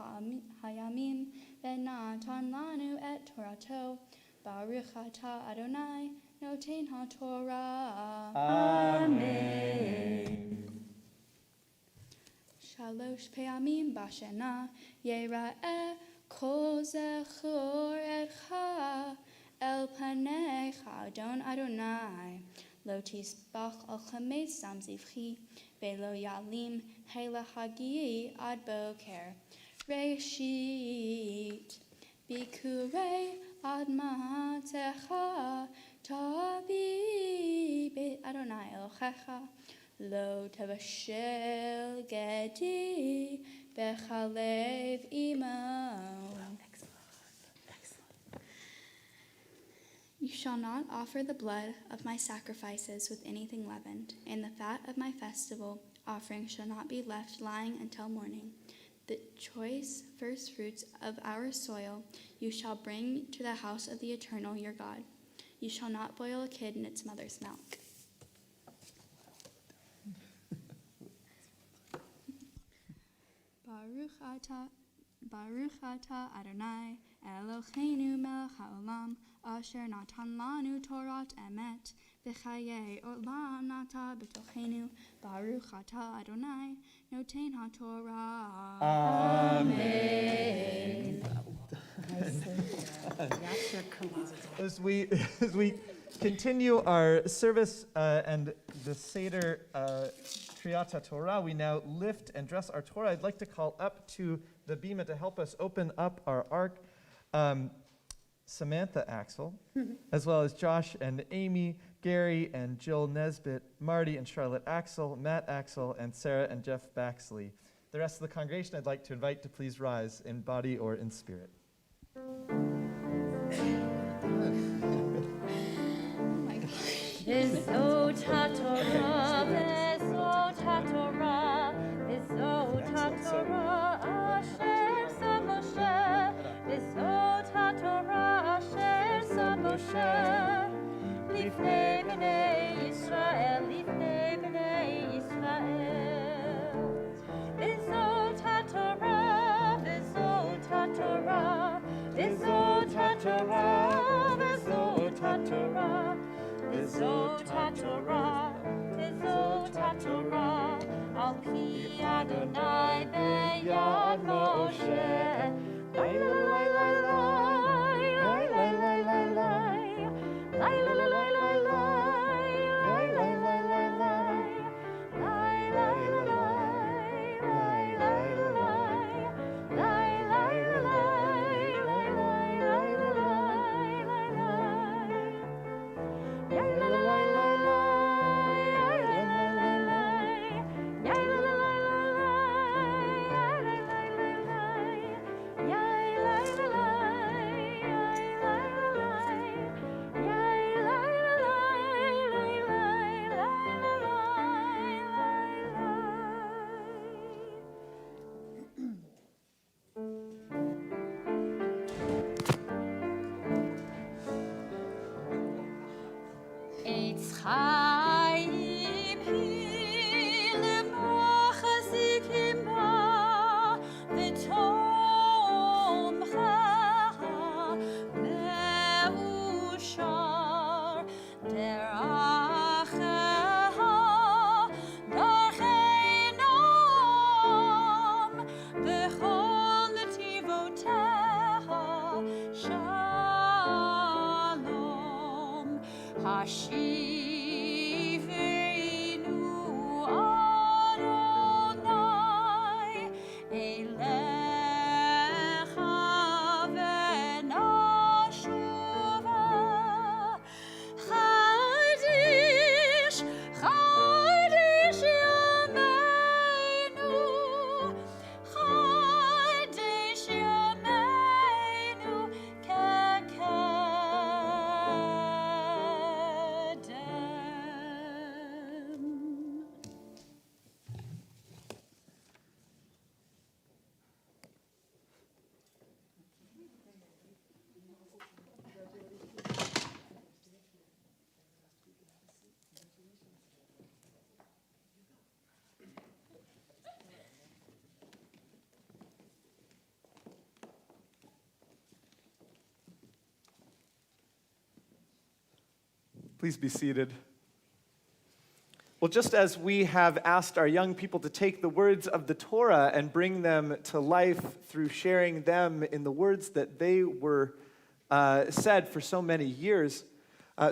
Speaker 3: hayamim, v'natan lanu et Torato. Baruch atah Adonai noten haTorah.
Speaker 2: Amen.
Speaker 3: Shalosh pe'amim bashana yera'eh kol zechor etcha el panecha Adon Adonai. Lo tisbach al chametz sam zivchi ve'lo yalim heila hagi ad boker. Reshit bikurei ad ma'atecha tavi beit Adonai Elohecha. Lo tavashel gedi bechalev imo. You shall not offer the blood of my sacrifices with anything leavened, and the fat of my festival offering shall not be left lying until morning. The choice first fruits of our soil you shall bring to the house of the Eternal your God. You shall not boil a kid in its mother's milk. Baruch atah Adonai Eloheinu melech haolam, asher natan lanu Torat emet, v'chayei olam nata b'tochenu. Baruch atah Adonai noten haTorah.
Speaker 2: Amen.
Speaker 1: As we continue our service and the Seder Kriyat Torah, we now lift and dress our Torah. I'd like to call up to the bima to help us open up our ark Samantha Axel, as well as Josh and Amy, Gary and Jill Nesbitt, Marty and Charlotte Axel, Matt Axel, and Sarah and Jeff Baxley. The rest of the congregation I'd like to invite to please rise in body or in spirit.
Speaker 3: Oh my gosh.
Speaker 4: V'zot haTorah, v'zot haTorah, v'zot haTorah, asher sa Moshe, v'zot haTorah, asher sa Moshe, lifnei b'nei Yisrael, lifnei b'nei Yisrael. V'zot haTorah, v'zot haTorah, v'zot haTorah, v'zot haTorah. V'zot haTorah, v'zot haTorah, al pi Adonai b'yad Moshe. Lai la la la la la, lai la la la la, lai la la la la la, lai la la la la, lai la la la, lai la la la, lai la la la, lai la la la. La
Speaker 2: Yitzchayim hi levracha zikimba v'tomcha me'ushar deracheha darcheinam v'chol netivoteha shalom Hashivenu Adonai Elecha v'nashuva Chadish, Chadish Yameinu Chadish Yameinu Kekedem.
Speaker 1: Please be seated. Well, just as we have asked our young people to take the words of the Torah and bring them to life through sharing them in the words that they were said for so many years,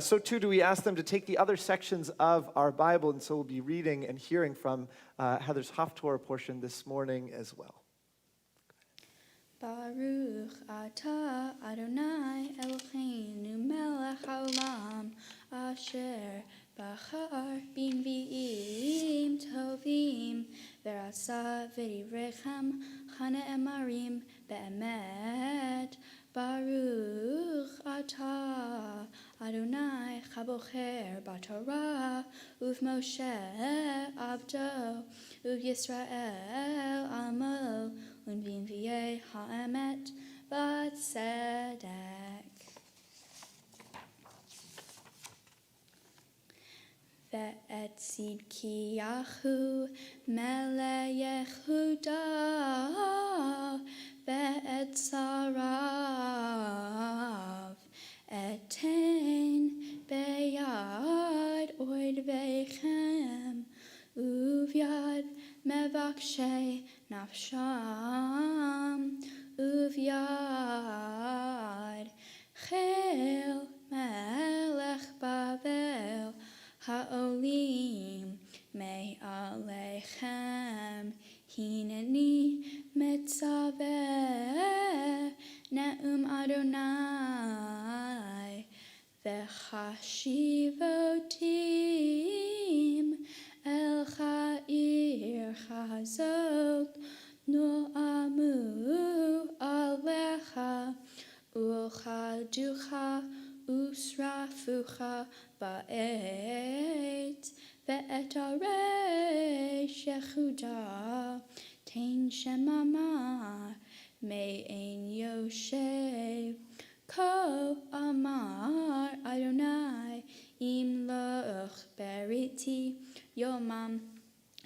Speaker 1: so too do we ask them to take the other sections of our Bible, and so we'll be reading and hearing from Heather's Haftorah portion this morning as well.
Speaker 3: Baruch atah Adonai Eloheinu melech haolam asher bachar b'nvi'im tovim v'rasa v'divrichem chana'emarim be'emet Baruch atah Adonai chabocher b'Torah uv'Moshe abdo uv'Yisrael amo Unbinviye ha'emet v'tzedek. Ve'et tzidkiyahu melech Yehuda ve'et sarav etein beyad oidvechem uvyad mevakshay nafsham uvyad chel melech Bavel ha'olim mei alechem hineni metzaveh ne'um Adonai v'chashivotim El Cha'ir Chazot No'amu Alecha U'chaducha Usrafucha Ba'et Ve'et Aresh Yehuda Tein Shemama Me'ein Yoshev Ko Amar Adonai Im Loch Beriti Yomam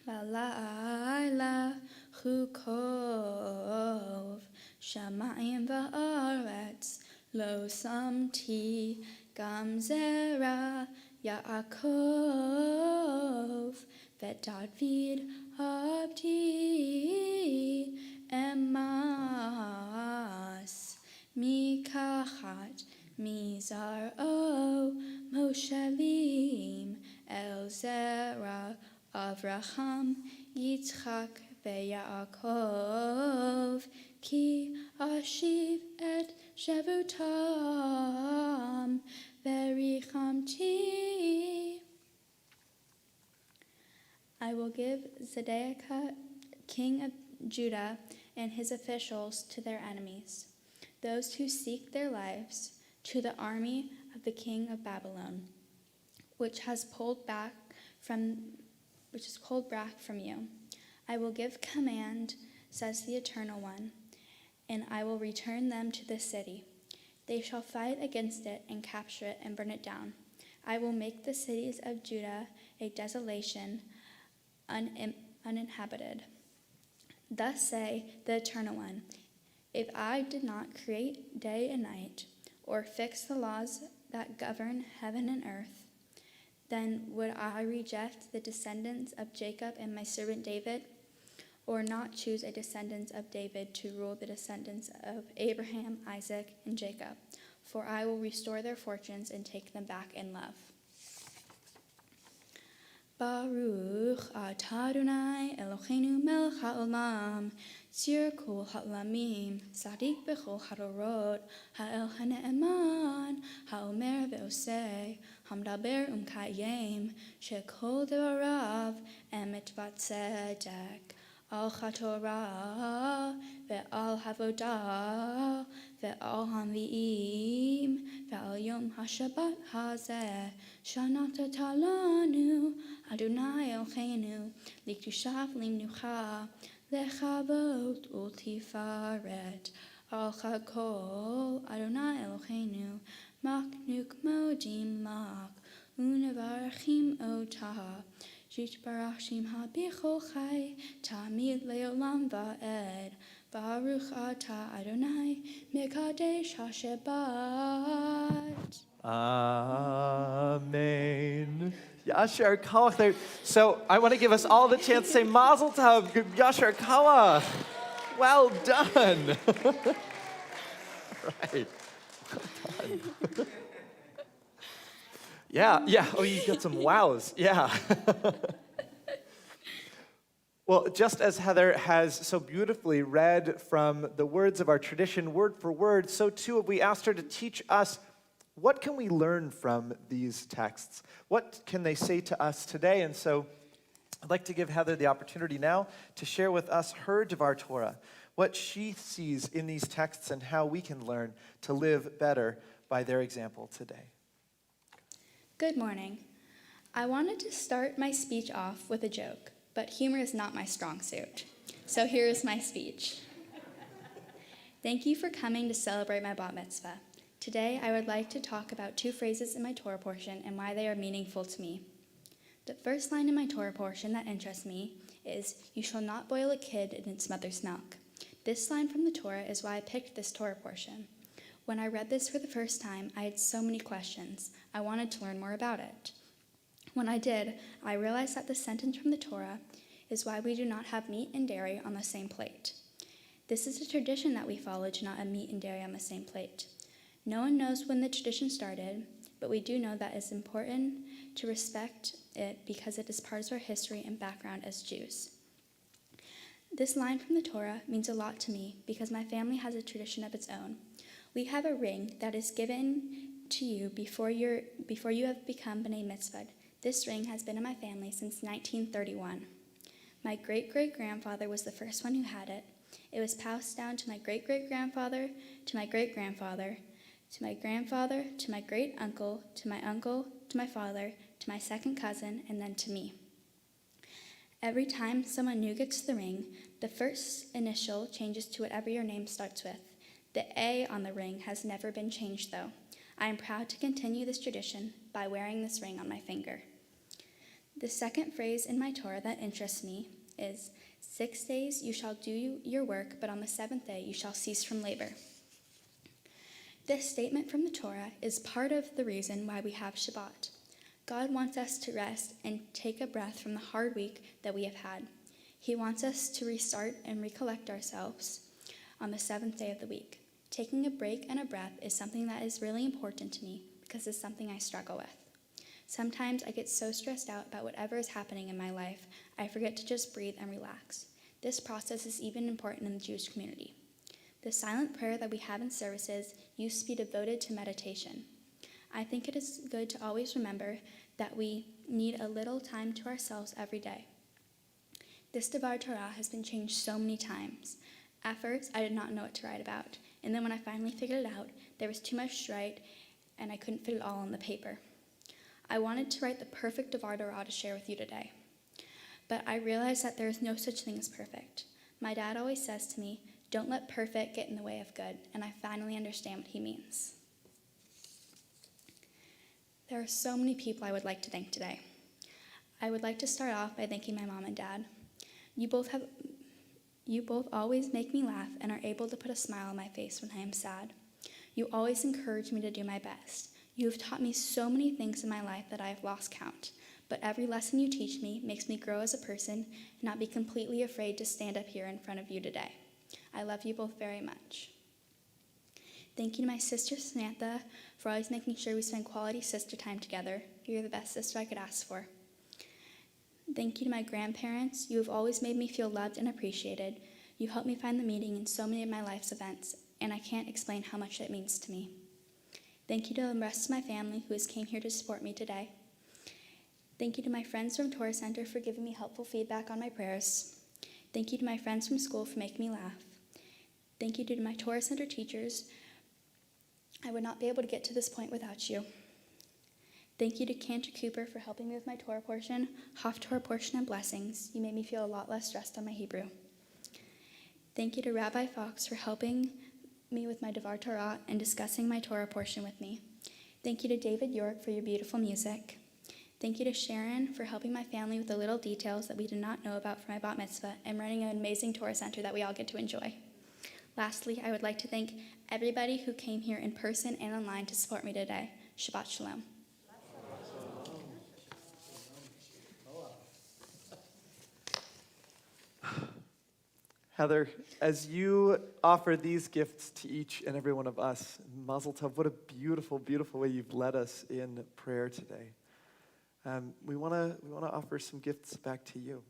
Speaker 3: V'layla Chukov Shamayim Va'aretz Lo Samti Gam Zera Yaakov V'David Abdi Emas Mikachat Mizar O Moshelim El Zera Avraham Yitzchak Ve'Yaakov Ki Ashiv Et Shevutam Verichamti. I will give Zedekiah, king of Judah, and his officials to their enemies, those who seek their lives, to the army of the king of Babylon, which is pulled back from you. I will give command, says the Eternal One, and I will return them to the city. They shall fight against it and capture it and burn it down. I will make the cities of Judah a desolation, uninhabited. Thus say the Eternal One, if I did not create day and night, or fix the laws that govern heaven and earth, then would I reject the descendants of Jacob and my servant David, or not choose a descendant of David to rule the descendants of Abraham, Isaac, and Jacob? For I will restore their fortunes and take them back in love. Baruch atah Adonai Eloheinu melech haolam, tzir kol ha'olamim, tzadik b'chol hadorot, ha'el ha'ne'eman, ha'omer ve'oseh, hamdaber umkayem, shekol devarav emet v'tzedek, al chatorah ve'al havodah ve'al hanvi'im ve'al yom ha'shabbat hazeh shanata talanu Adonai Eloheinu liktushav limnucha lechavot ultifaret al chakol Adonai Eloheinu maknuk modim mak unevarachim otah Shitbarach Shimha B'chol Chai Tamid Leolam Va'ed Baruch Atah Adonai Mekadesh HaShabbat.
Speaker 1: Amen. Yashar Koach there. So I want to give us all the chance to say Mazel Tov, Yashar Koach. Well done. Right. Well done. Yeah. Oh, you got some wows. Yeah. Well, just as Heather has so beautifully read from the words of our tradition, word for word, so too have we asked her to teach us what can we learn from these texts? What can they say to us today? And so I'd like to give Heather the opportunity now to share with us her Devar Torah, what she sees in these texts and how we can learn to live better by their example today.
Speaker 3: Good morning. I wanted to start my speech off with a joke, but humor is not my strong suit. So here is my speech. Thank you for coming to celebrate my bat mitzvah. Today, I would like to talk about two phrases in my Torah portion and why they are meaningful to me. The first line in my Torah portion that interests me is, "You shall not boil a kid in its mother's milk." This line from the Torah is why I picked this Torah portion. When I read this for the first time, I had so many questions. I wanted to learn more about it. When I did, I realized that the sentence from the Torah is why we do not have meat and dairy on the same plate. This is a tradition that we follow to not have meat and dairy on the same plate. No one knows when the tradition started, but we do know that it's important to respect it because it is part of our history and background as Jews. This line from the Torah means a lot to me because my family has a tradition of its own. We have a ring that is given to you before you have become B'nai Mitzvah. This ring has been in my family since 1931. My great-great-grandfather was the first one who had it. It was passed down to my great-great-grandfather, to my great-grandfather, to my grandfather, to my great-uncle, to my uncle, to my father, to my second cousin, and then to me. Every time someone new gets the ring, the first initial changes to whatever your name starts with. The A on the ring has never been changed, though. I am proud to continue this tradition by wearing this ring on my finger. The second phrase in my Torah that interests me is, 6 days you shall do your work, but on the 7th day you shall cease from labor. This statement from the Torah is part of the reason why we have Shabbat. God wants us to rest and take a breath from the hard week that we have had. He wants us to restart and recollect ourselves on the 7th day of the week. Taking a break and a breath is something that is really important to me because it's something I struggle with. Sometimes I get so stressed out about whatever is happening in my life, I forget to just breathe and relax. This process is even important in the Jewish community. The silent prayer that we have in services used to be devoted to meditation. I think it is good to always remember that we need a little time to ourselves every day. This Devar Torah has been changed so many times. At first, I did not know what to write about, and then when I finally figured it out, there was too much to write, and I couldn't fit it all on the paper. I wanted to write the perfect Devar Torah to share with you today, but I realized that there is no such thing as perfect. My dad always says to me, "Don't let perfect get in the way of good," and I finally understand what he means. There are so many people I would like to thank today. I would like to start off by thanking my mom and dad. You both always make me laugh and are able to put a smile on my face when I am sad. You always encourage me to do my best. You have taught me so many things in my life that I have lost count, but every lesson you teach me makes me grow as a person and not be completely afraid to stand up here in front of you today. I love you both very much. Thank you to my sister Samantha for always making sure we spend quality sister time together. You're the best sister I could ask for. Thank you to my grandparents. You have always made me feel loved and appreciated. You helped me find the meaning in so many of my life's events, and I can't explain how much it means to me. Thank you to the rest of my family who has came here to support me today. Thank you to my friends from Torah Center for giving me helpful feedback on my prayers. Thank you to my friends from school for making me laugh. Thank you to my Torah Center teachers. I would not be able to get to this point without you. Thank you to Cantor Cooper for helping me with my Torah portion, Haftorah portion, and blessings. You made me feel a lot less stressed on my Hebrew. Thank you to Rabbi Fox for helping me with my Devar Torah and discussing my Torah portion with me. Thank you to David York for your beautiful music. Thank you to Sharon for helping my family with the little details that we did not know about for my bat mitzvah and running an amazing Torah center that we all get to enjoy. Lastly, I would like to thank everybody who came here in person and online to support me today. Shabbat Shalom.
Speaker 1: Heather, as you offer these gifts to each and every one of us, Mazel Tov, what a beautiful, beautiful way you've led us in prayer today. We want to offer some gifts back to you.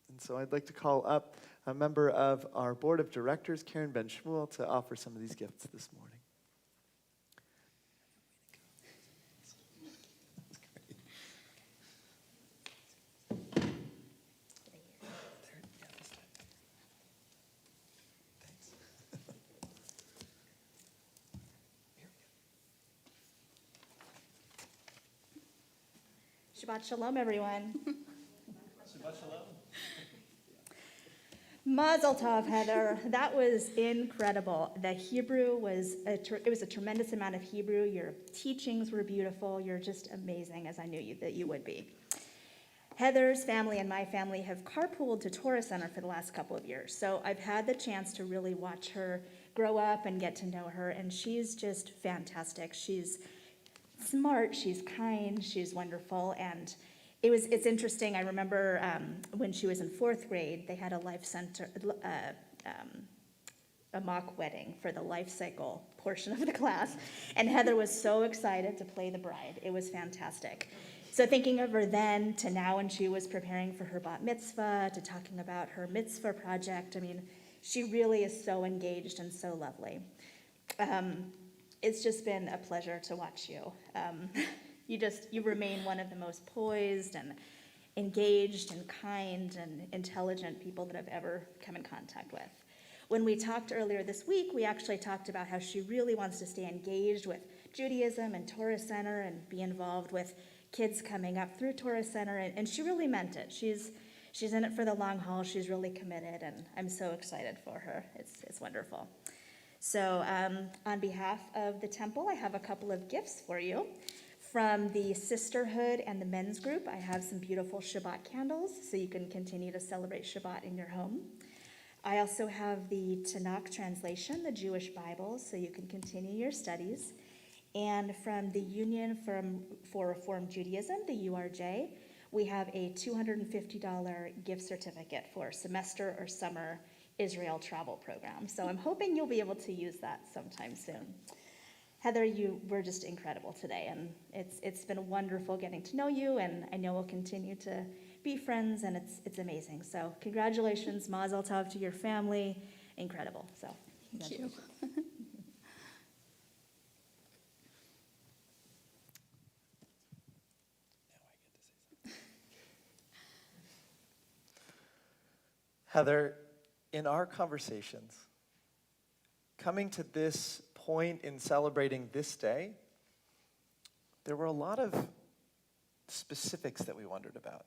Speaker 1: And so I'd like to call up a member of our board of directors, Karen Ben Shmuel, to offer some of these gifts this morning.
Speaker 9: Shabbat Shalom, everyone.
Speaker 1: Shabbat Shalom.
Speaker 9: Mazel Tov, Heather. That was incredible. The Hebrew was it was a tremendous amount of Hebrew. Your teachings were beautiful. You're just amazing, as I knew that you would be. Heather's family and my family have carpooled to Torah Center for the last couple of years, so I've had the chance to really watch her grow up and get to know her, and she's just fantastic. She's smart, she's kind, she's wonderful, and it's interesting. I remember when she was in 4th grade, they had a life center, a mock wedding for the life cycle portion of the class, and Heather was so excited to play the bride. It was fantastic. So thinking of her then to now when she was preparing for her bat mitzvah, to talking about her mitzvah project, I mean, she really is so engaged and so lovely. It's just been a pleasure to watch you. You remain one of the most poised and engaged and kind and intelligent people that I've ever come in contact with. When we talked earlier this week, we actually talked about how she really wants to stay engaged with Judaism and Torah Center and be involved with kids coming up through Torah Center, and she really meant it. She's in it for the long haul. She's really committed, and I'm so excited for her. It's wonderful. So on behalf of the temple, I have a couple of gifts for you. From the sisterhood and the men's group, I have some beautiful Shabbat candles, so you can continue to celebrate Shabbat in your home. I also have the Tanakh translation, the Jewish Bible, so you can continue your studies. And from the Union for Reform Judaism, the URJ, we have a $250 gift certificate for semester or summer Israel travel program. So I'm hoping you'll be able to use that sometime soon. Heather, you were just incredible today, and it's been wonderful getting to know you, and I know we'll continue to be friends, and it's amazing. So congratulations, Mazel Tov to your family. Incredible. So
Speaker 3: Thank you.
Speaker 1: Heather, in our conversations, coming to this point in celebrating this day, there were a lot of specifics that we wondered about.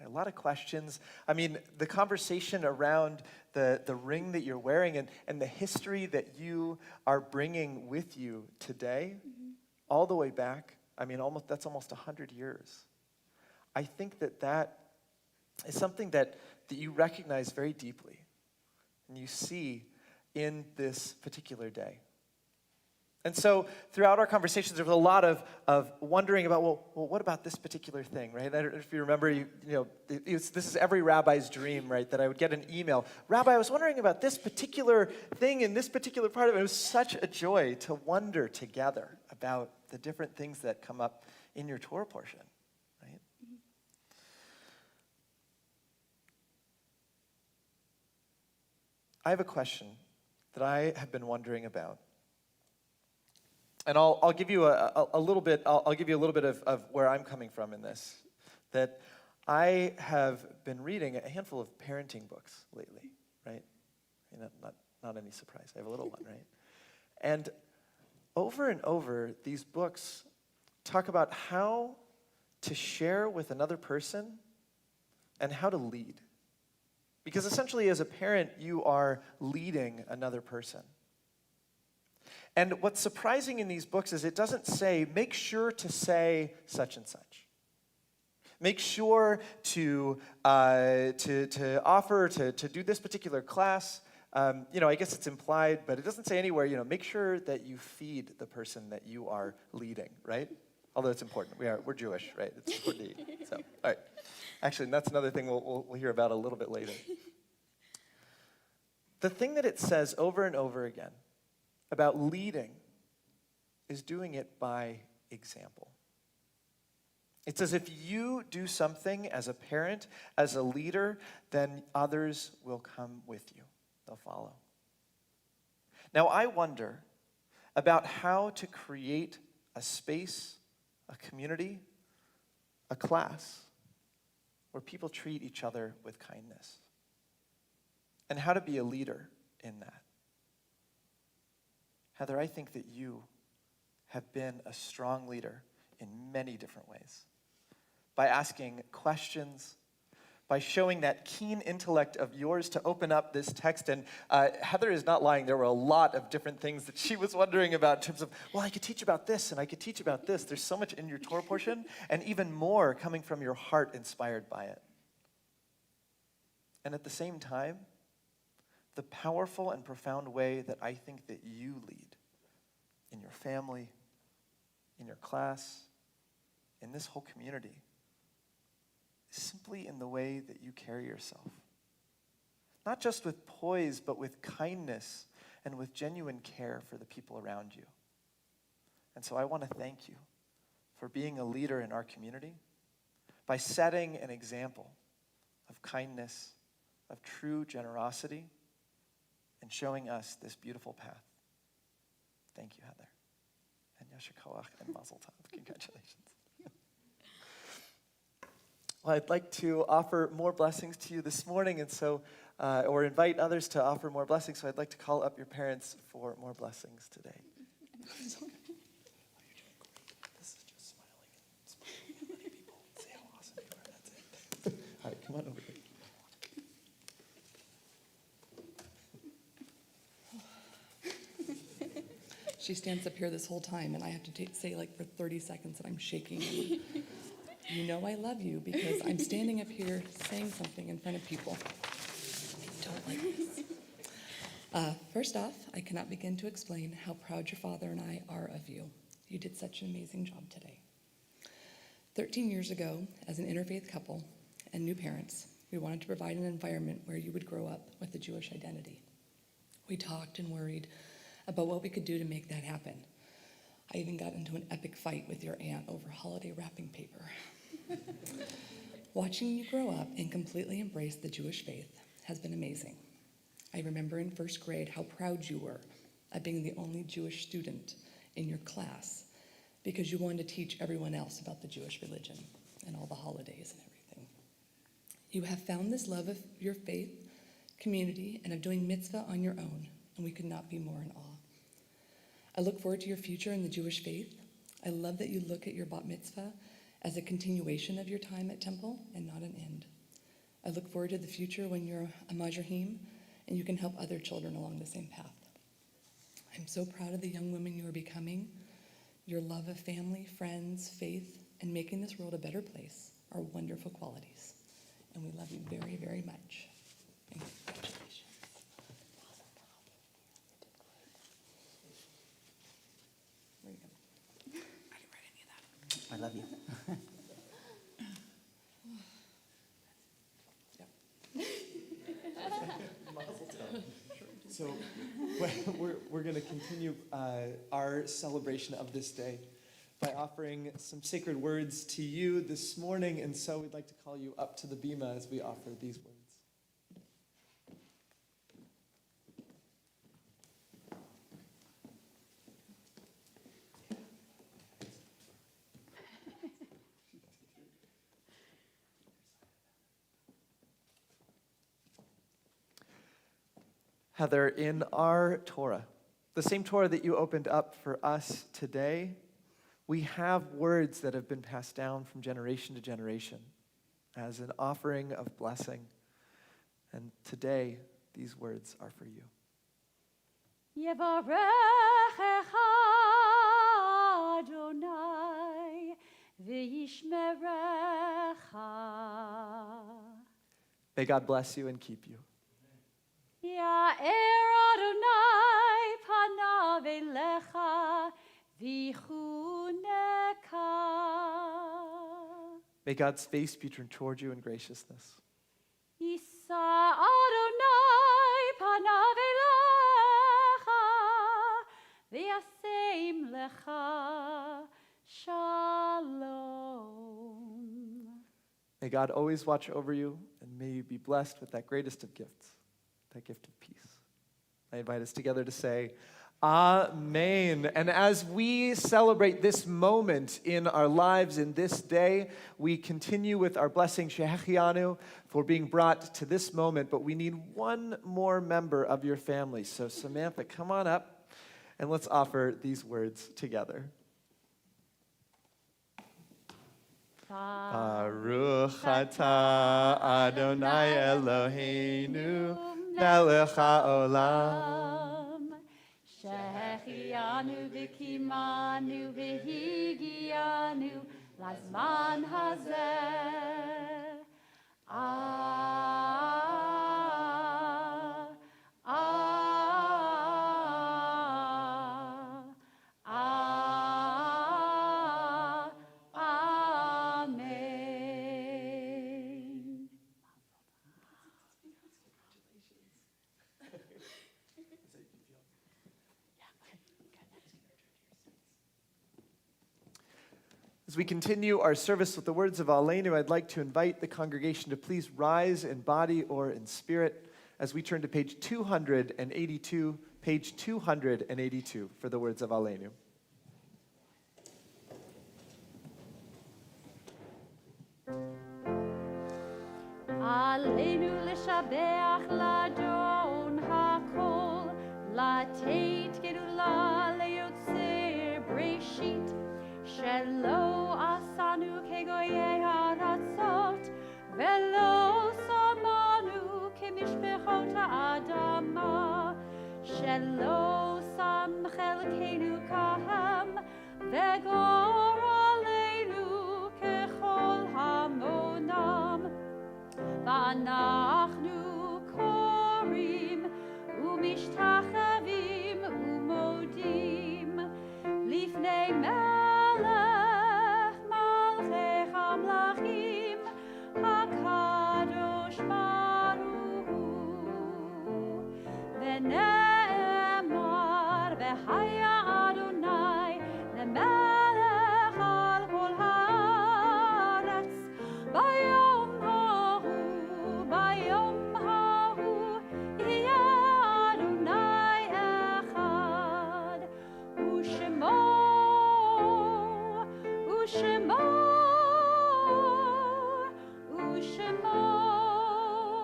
Speaker 1: A lot of questions. I mean, the conversation around the ring that you're wearing and the history that you are bringing with you today, all the way back I mean, that's almost 100 years. I think that is something that you recognize very deeply and you see in this particular day. And so throughout our conversations, there was a lot of wondering about, well, what about this particular thing, right? I don't know if you remember, this is every rabbi's dream, right, that I would get an email. Rabbi, I was wondering about this particular thing in this particular part of it. It was such a joy to wonder together about the different things that come up in your Torah portion, right? I have a question that I have been wondering about. And I'll give you a little bit. I'll give you a little bit of where I'm coming from in this. That I have been reading a handful of parenting books lately, right? Not any surprise. I have a little one, right? And over, these books talk about how to share with another person and how to lead. Because essentially, as a parent, you are leading another person. And what's surprising in these books is it doesn't say, make sure to say such and such. Make sure to offer to do this particular class. I guess it's implied, but it doesn't say anywhere, make sure that you feed the person that you are leading, right? Although it's important. We're Jewish, right? It's important to eat. So, all right. Actually, that's another thing we'll hear about a little bit later. The thing that it says over and over again about leading is doing it by example. It's as if you do something as a parent, as a leader, then others will come with you. They'll follow. Now, I wonder about how to create a space, a community, a class where people treat each other with kindness, and how to be a leader in that. Heather, I think that you have been a strong leader in many different ways. By asking questions, by showing that keen intellect of yours to open up this text. And Heather is not lying. There were a lot of different things that she was wondering about in terms of, I could teach about this and I could teach about this. There's so much in your Torah portion and even more coming from your heart inspired by it. And at the same time, the powerful and profound way that I think that you lead in your family, in your class, in this whole community, is simply in the way that you carry yourself. Not just with poise, but with kindness and with genuine care for the people around you. And so I want to thank you for being a leader in our community by setting an example of kindness, of true generosity, and showing us this beautiful path. Thank you, Heather. And Yasher Koach and Mazel Tov. Congratulations. Well, I'd like to offer more blessings to you this morning, and so, or invite others to offer more blessings. So I'd like to call up your parents for more blessings today. This is just smiling and letting people say how awesome you are. That's it. All right, come on over here.
Speaker 10: She stands up here this whole time, and I have to say, for 30 seconds that I'm shaking. You know I love you because I'm standing up here saying something in front of people. I don't like this. First off, I cannot begin to explain how proud your father and I are of you. You did such an amazing job today. 13 years ago, as an interfaith couple and new parents, we wanted to provide an environment where you would grow up with a Jewish identity. We talked and worried about what we could do to make that happen. I even got into an epic fight with your aunt over holiday wrapping paper. Watching you grow up and completely embrace the Jewish faith has been amazing. I remember in first grade how proud you were of being the only Jewish student in your class because you wanted to teach everyone else about the Jewish religion and all the holidays and everything. You have found this love of your faith, community, and of doing mitzvah on your own, and we could not be more in awe. I look forward to your future in the Jewish faith. I love that you look at your bat mitzvah as a continuation of your time at temple and not an end. I look forward to the future when you're a majorhim and you can help other children along the same path. I'm so proud of the young woman you are becoming. Your love of family, friends, faith, and making this world a better place are wonderful qualities. And we love you very, very much. And congratulations. Where are you going? I didn't write any of that.
Speaker 11: I love you.
Speaker 12: So we're going to continue our celebration of this day by offering some sacred words to you this morning, and so we'd like to call you up to the bima as we offer these words. Heather, in our Torah, the same Torah that you opened up for us today, we have words that have been passed down from generation to generation as an offering of blessing. And today, these words are for you.
Speaker 2: Yevarechecha Adonai v'yishmerecha.
Speaker 12: May God bless you and keep you.
Speaker 2: Ya'er Adonai panav elecha v'chuneka.
Speaker 12: May God's face be turned toward you in graciousness.
Speaker 2: Yisa Adonai panav elecha v'yasem lecha shalom.
Speaker 12: May God always watch over you, and may you be blessed with that greatest of gifts, that gift of peace. I invite us together to say, Amen. And as we celebrate this moment in our lives in this day, we continue with our blessing, Shehechianu, for being brought to this moment, but we need one more member of your family. So Samantha, come on up, and let's offer these words together. Baruch atah Adonai Eloheinu melech haolam.
Speaker 2: Shehechianu v'kimanu v'higianu lazman hazeh. Amen.
Speaker 12: As we continue our service with the words of Aleinu, I'd like to invite the congregation to please rise in body or in spirit as we turn to page 282, page 282 for the words of Aleinu.
Speaker 2: Aleinu l'shabeach l'adon hakol, l'teit gedula le'yotzer breshit, shelo asanu kegoyei haratzot, velo samanu kemishpechot ha'adama, shelo sam chelkenu kahem, vegor aleinu kechol hamonam. ואנחנו קוראים ומשתחווים ומודים לפני מלך מלכי המלכים הקדוש ברוך הוא ונאמר והיה אדוני למלך על כל הארץ ביום ביום ההוא יהיה אדוני אחד ושמו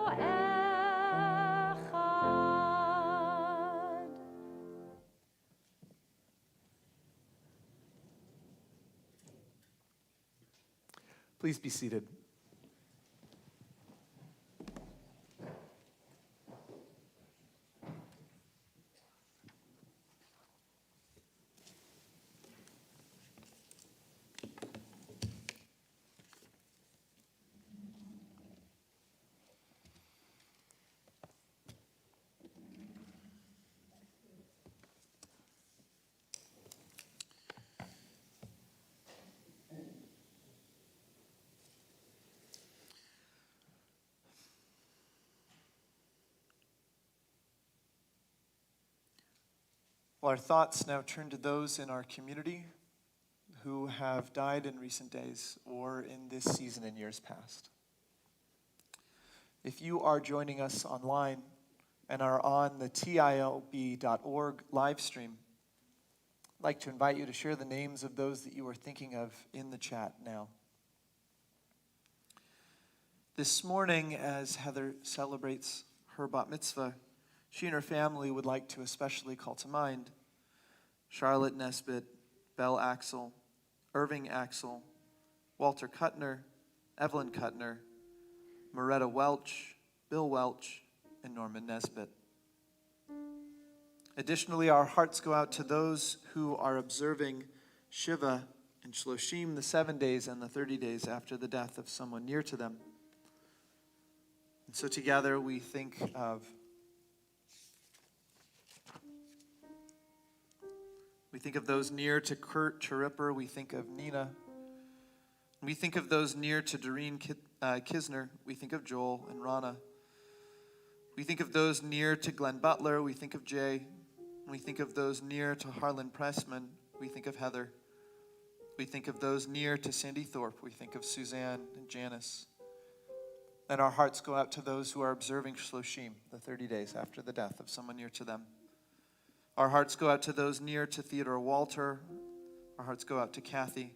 Speaker 2: אחד.
Speaker 12: Please be seated.
Speaker 1: Well, our thoughts now turn to those in our community who have died in recent days or in this season in years past. If you are joining us online and are on the tilb.org live stream, I'd like to invite you to share the names of those that you are thinking of in the chat now. This morning, as Heather celebrates her bat mitzvah, she and her family would like to especially call to mind Charlotte Nesbitt, Belle Axel, Irving Axel, Walter Kuttner, Evelyn Kuttner, Moretta Welch, Bill Welch, and Norman Nesbitt. Additionally, our hearts go out to those who are observing Shiva and Shloshim, the 7 days and the 30 days after the death of someone near to them. And so together we think of those near to Kurt Charipper. We think of Nina. We think of those near to Doreen Kisner. We think of Joel and Rana. We think of those near to Glenn Butler. We think of Jay. We think of those near to Harlan Pressman. We think of Heather. We think of those near to Sandy Thorpe. We think of Suzanne and Janice. And our hearts go out to those who are observing Shloshim, the 30 days after the death of someone near to them. Our hearts go out to those near to Theodore Walter. Our hearts go out to Kathy.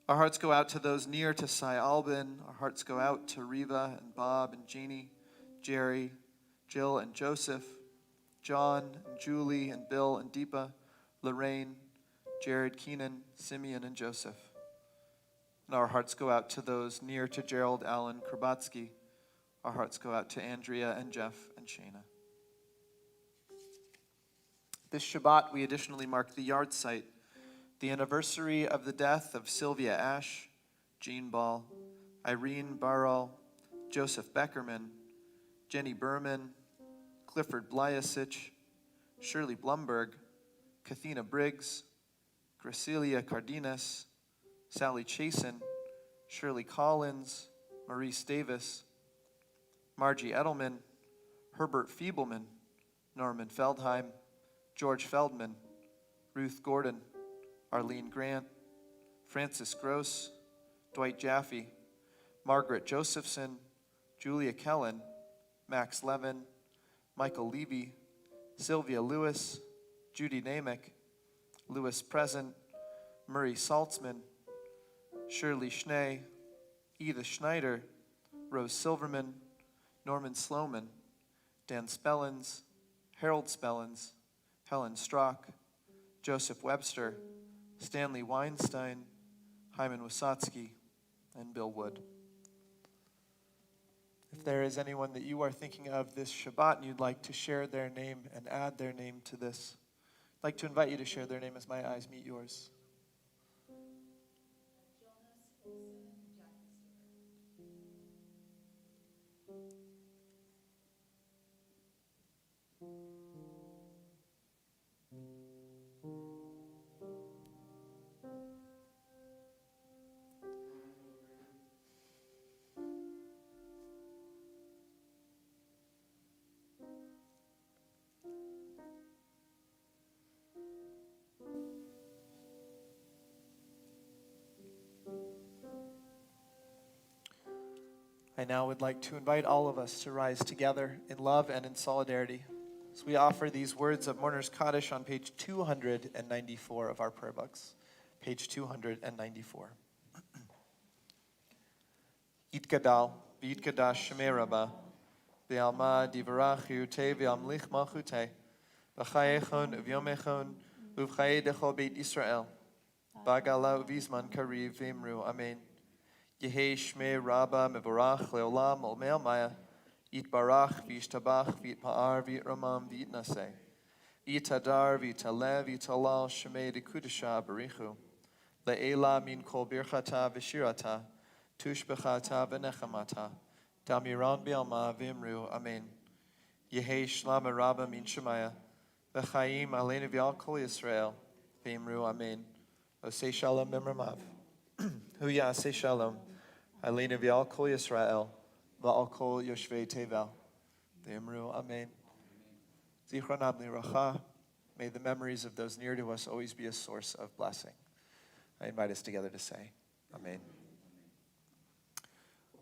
Speaker 1: Our hearts go out to those near to Cy Albin. Our hearts go out to Reva and Bob and Jeannie, Jerry, Jill and Joseph, John and Julie and Bill and Deepa, Lorraine, Jared Keenan, Simeon and Joseph. And our hearts go out to those near to Gerald Allen Krabatsky. Our hearts go out to Andrea and Jeff and Shana. This Shabbat, we additionally mark the yard site, the anniversary of the death of Sylvia Ash, Jean Ball, Irene Barral, Joseph Beckerman, Jenny Berman, Clifford Blyasich, Shirley Blumberg, Kathina Briggs, Gracilia Cardenas, Sally Chasen, Shirley Collins, Maurice Davis, Margie Edelman, Herbert Feebleman, Norman Feldheim, George Feldman, Ruth Gordon, Arlene Grant, Francis Gross, Dwight Jaffe, Margaret Josephson, Julia Kellen, Max Levin, Michael Levy, Sylvia Lewis, Judy Namick, Louis Present, Murray Saltzman, Shirley Schnee, Edith Schneider, Rose Silverman, Norman Sloman, Dan Spellins, Harold Spellins, Helen Strock, Joseph Webster, Stanley Weinstein, Hyman Wasatsky, and Bill Wood. If there is anyone that you are thinking of this Shabbat and you'd like to share their name and add their name to this, I'd like to invite you to share their name as my eyes meet yours. I now would like to invite all of us to rise together in love and in solidarity as we offer these words of Mourner's Kaddish on page 294 of our prayer books. Page 294. Yitgadal, v'yitgadash shemei Rabba, v'alma divarach yute v'amlich malchute, v'chayechon v'yomechon, uv'chaye dechol beit Yisrael, v'agala uv'izman kariv v'imru, amen. Yehei Shmei Rabba Mevorach Leolam Olmei Maya Yitbarach V'yishtabach V'yitpa'ar V'yitramam V'yitnaseh V'yitadar V'yitaleh V'yitalal Shmei Dekudesha Barichu Le'ela Min Kol Birchata V'shirata Tushbechata V'nechamata Damiran B'alma V'imru Amen. Yehei Shlama Rabba Min Shemaya V'chaim Aleinu V'al Kol Yisrael V'imru Amen. Osei Shalom B'mramav. Hu Ya'aseh Shalom, Aleinu v'al kol Yisrael, v'al kol Yoshvei Tevel, v'imru Amen. Zichronam Liracha, May the memories of those near to us always be a source of blessing. I invite us together to say, Amen.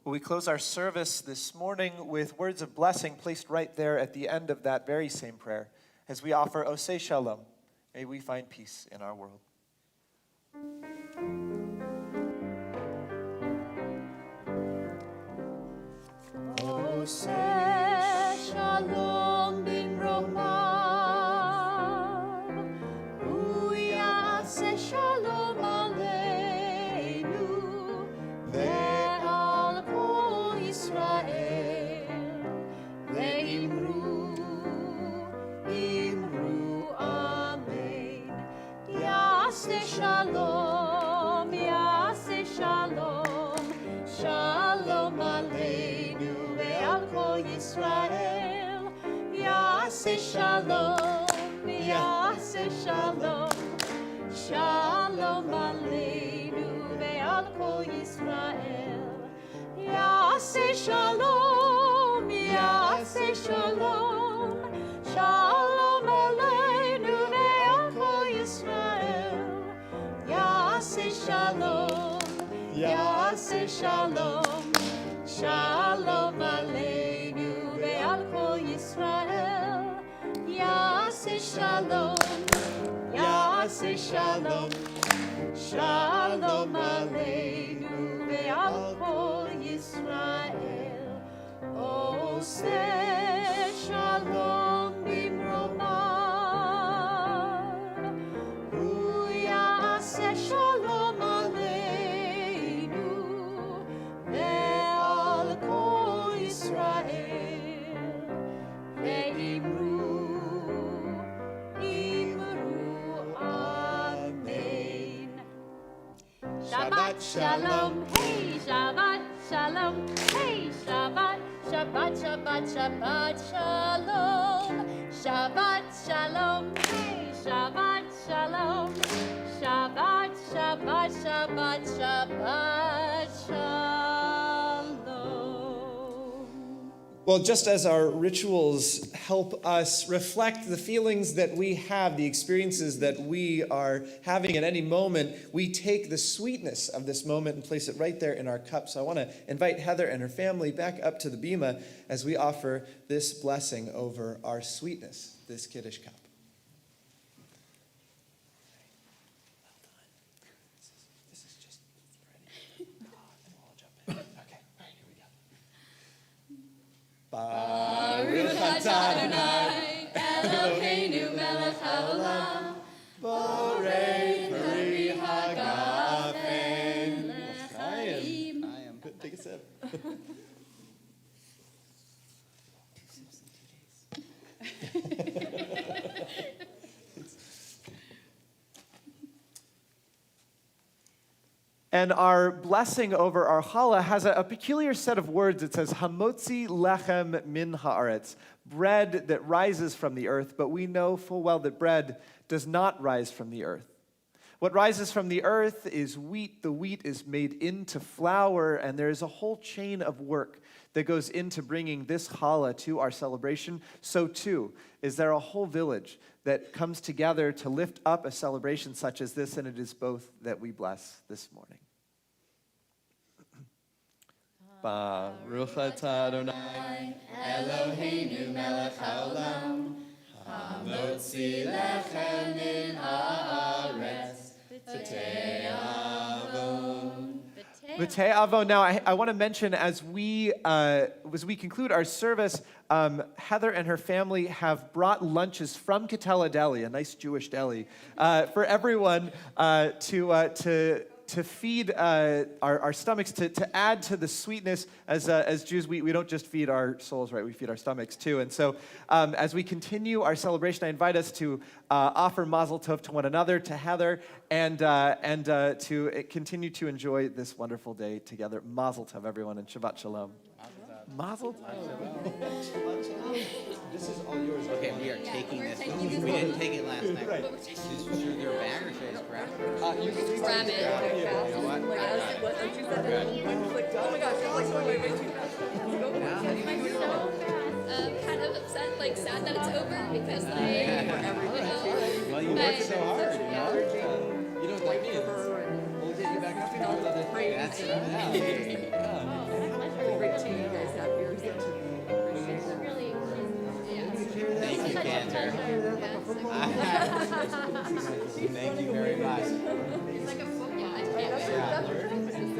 Speaker 1: We close our service this morning with words of blessing placed right there at the end of that very same prayer as we offer Oseh Shalom. May we find peace in our world.
Speaker 2: Oseh Shalom bin Romav, Hu Yaseh Shalom Aleinu, ve'al kol Yisrael, ve'imru, imru, amen. Yaseh Shalom, Yaseh Shalom, Shalom Aleinu, ve'al kol Yisrael, Yaseh Shalom, Yaseh Shalom, Shalom Aleinu, ve'al kol Yisrael, Yaseh Shalom, Yaseh Shalom, Shalom Aleinu, ve'al kol Yisrael, Yaseh Shalom, Yaseh Shalom, Shalom Aleinu, ve'al kol Yisrael, Yaseh Shalom, Yaseh Shalom, Shalom Aleinu, ve'al kol Yisrael. Oseh Shalom bimromav, Hu Yaseh Shalom Aleinu, ve'al kol Yisrael, ve'imru, amen. Shabbat Shalom, hey, Shabbat Shalom, hey, Shabbat, Shabbat, Shabbat, Shabbat Shalom, Shabbat Shalom, hey, Shabbat Shalom, Shabbat, Shabbat, Shabbat, Shabbat Shalom.
Speaker 12: Well, just as our rituals help us reflect the feelings that we have, the experiences that we are having at any moment, we take the sweetness of this moment and place it right there in our cup. So I want to invite Heather and her family back up to the bima as we offer this blessing over our sweetness, this Kiddush cup. This is just ready. And we'll all jump in. Okay, all right, here we go. Baruch atah Adonai, Eloheinu melech haolam, borei peri hagafen l'chaim. Take a sip. And our blessing over our challah has a peculiar set of words. It says, Hamotzi lechem min haaretz, bread that rises from the earth, but we know full well that bread does not rise from the earth. What rises from the earth is wheat. The wheat is made into flour, and there is a whole chain of work that goes into bringing this challah to our celebration. So too is there a whole village that comes together to lift up a celebration such as this, and it is both that we bless this morning. Baruch atah Adonai, Eloheinu melech haolam, hamotzi lechem min haaretz, v'tei avon. V'tei avon. Now, I want to mention as we conclude our service, Heather and her family have brought lunches from Katella Deli, a nice Jewish deli, for everyone to feed our stomachs, to add to the sweetness. As Jews, we don't just feed our souls, right? We feed our stomachs too. And so as we continue our celebration, I invite us to offer mazel tov to one another, to Heather, and to continue to enjoy this wonderful day together. Mazel tov, everyone, and Shabbat Shalom. Mazel tov. This is all yours.
Speaker 8: Okay, we are taking this. We didn't take it last night.
Speaker 12: Right.
Speaker 8: Is there a bag or should I just grab it?
Speaker 12: You can
Speaker 2: Grab it.
Speaker 8: You know what?
Speaker 10: Like, I was like, what? Don't you said that? I was like, oh my gosh, it's like going way too fast. Let's go.
Speaker 2: Kind of upset, like sad that it's over because like, you know,
Speaker 8: That's
Speaker 10: What a great team you guys have here.
Speaker 8: Thank you, Cantor. Thank you very much.
Speaker 2: It's like a book. Yeah, I can't wait.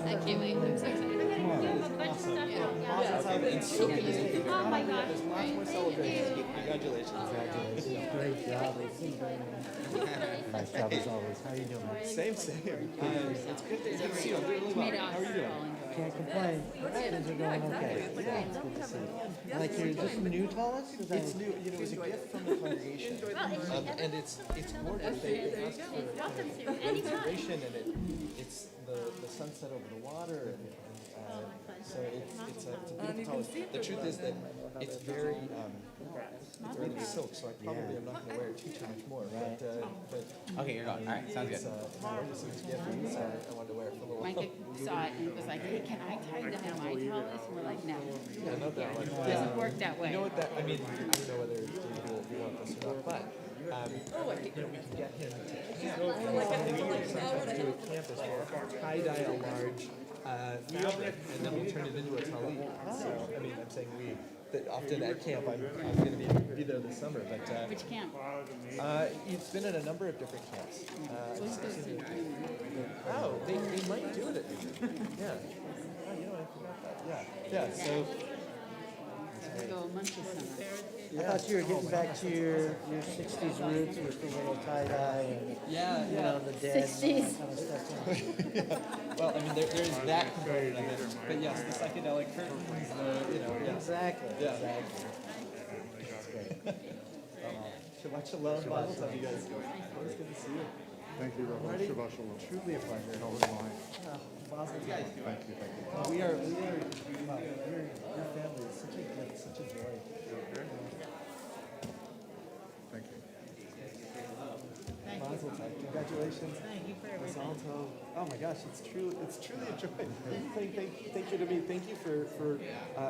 Speaker 2: I can't wait. I'm so excited. You have a bunch of stuff. Yeah. Oh my gosh.
Speaker 1: Lots more celebrations. Congratulations.
Speaker 11: Great job. Nice job as always. How are you doing?
Speaker 1: Same. It's good to see you. I'm doing really well. How are you doing?
Speaker 11: Can't complain. Things are going okay. Yeah, it's good to see you. Like you're just new to us?
Speaker 1: It's new. It was a gift from the congregation, and it's gorgeous. They asked for inspiration, and it's the sunset over the water, and so it's a beautiful color. The truth is that it's very silk, so I probably am not going to wear it too much more. But
Speaker 8: Okay, you're going. All right, sounds good.
Speaker 1: it's gorgeous. It was a gift for me, so I wanted to wear it for a little while.
Speaker 13: Micah saw it and was like, hey, can I tie them in my towels? And we're like, no.
Speaker 1: Yeah, not that one.
Speaker 13: It doesn't work that way.
Speaker 1: You know what that? I mean, I don't know whether you want this or not, but we can get him to sometimes do a campus where tie-dye a large fabric, and then we'll turn it into a tallit. So, I mean, I'm saying that often at camp, I'm going to be there this summer, but
Speaker 13: Which camp?
Speaker 1: it's been at a number of different camps. Oh, they might do it at yeah. Oh, you know, I forgot that. Yeah. So.
Speaker 13: We go a month this summer.
Speaker 11: I thought you were getting back to your 60s roots with the little tie-dye and, you know, the dead
Speaker 3: 60s.
Speaker 11: kind of stuff.
Speaker 1: Well, I mean, there is that component of it, but yes, the psychedelic curtains, yeah.
Speaker 11: Exactly.
Speaker 1: Yeah.
Speaker 11: Exactly.
Speaker 1: Shabbat shalom, Mazel tov, you guys. Always good to see you.
Speaker 5: Thank you, Rabbi.
Speaker 1: Ready?
Speaker 5: Shabbat shalom.
Speaker 1: Truly a pleasure.
Speaker 5: How was mine?
Speaker 1: Mazel tov.
Speaker 5: Thank you.
Speaker 1: We are, your family is such a gift, such a joy.
Speaker 5: Thank you.
Speaker 1: Mazel tov. Congratulations.
Speaker 13: Thank you for everything.
Speaker 1: Mazel tov. Oh my gosh, it's truly a joy. Thank you to me. Thank you for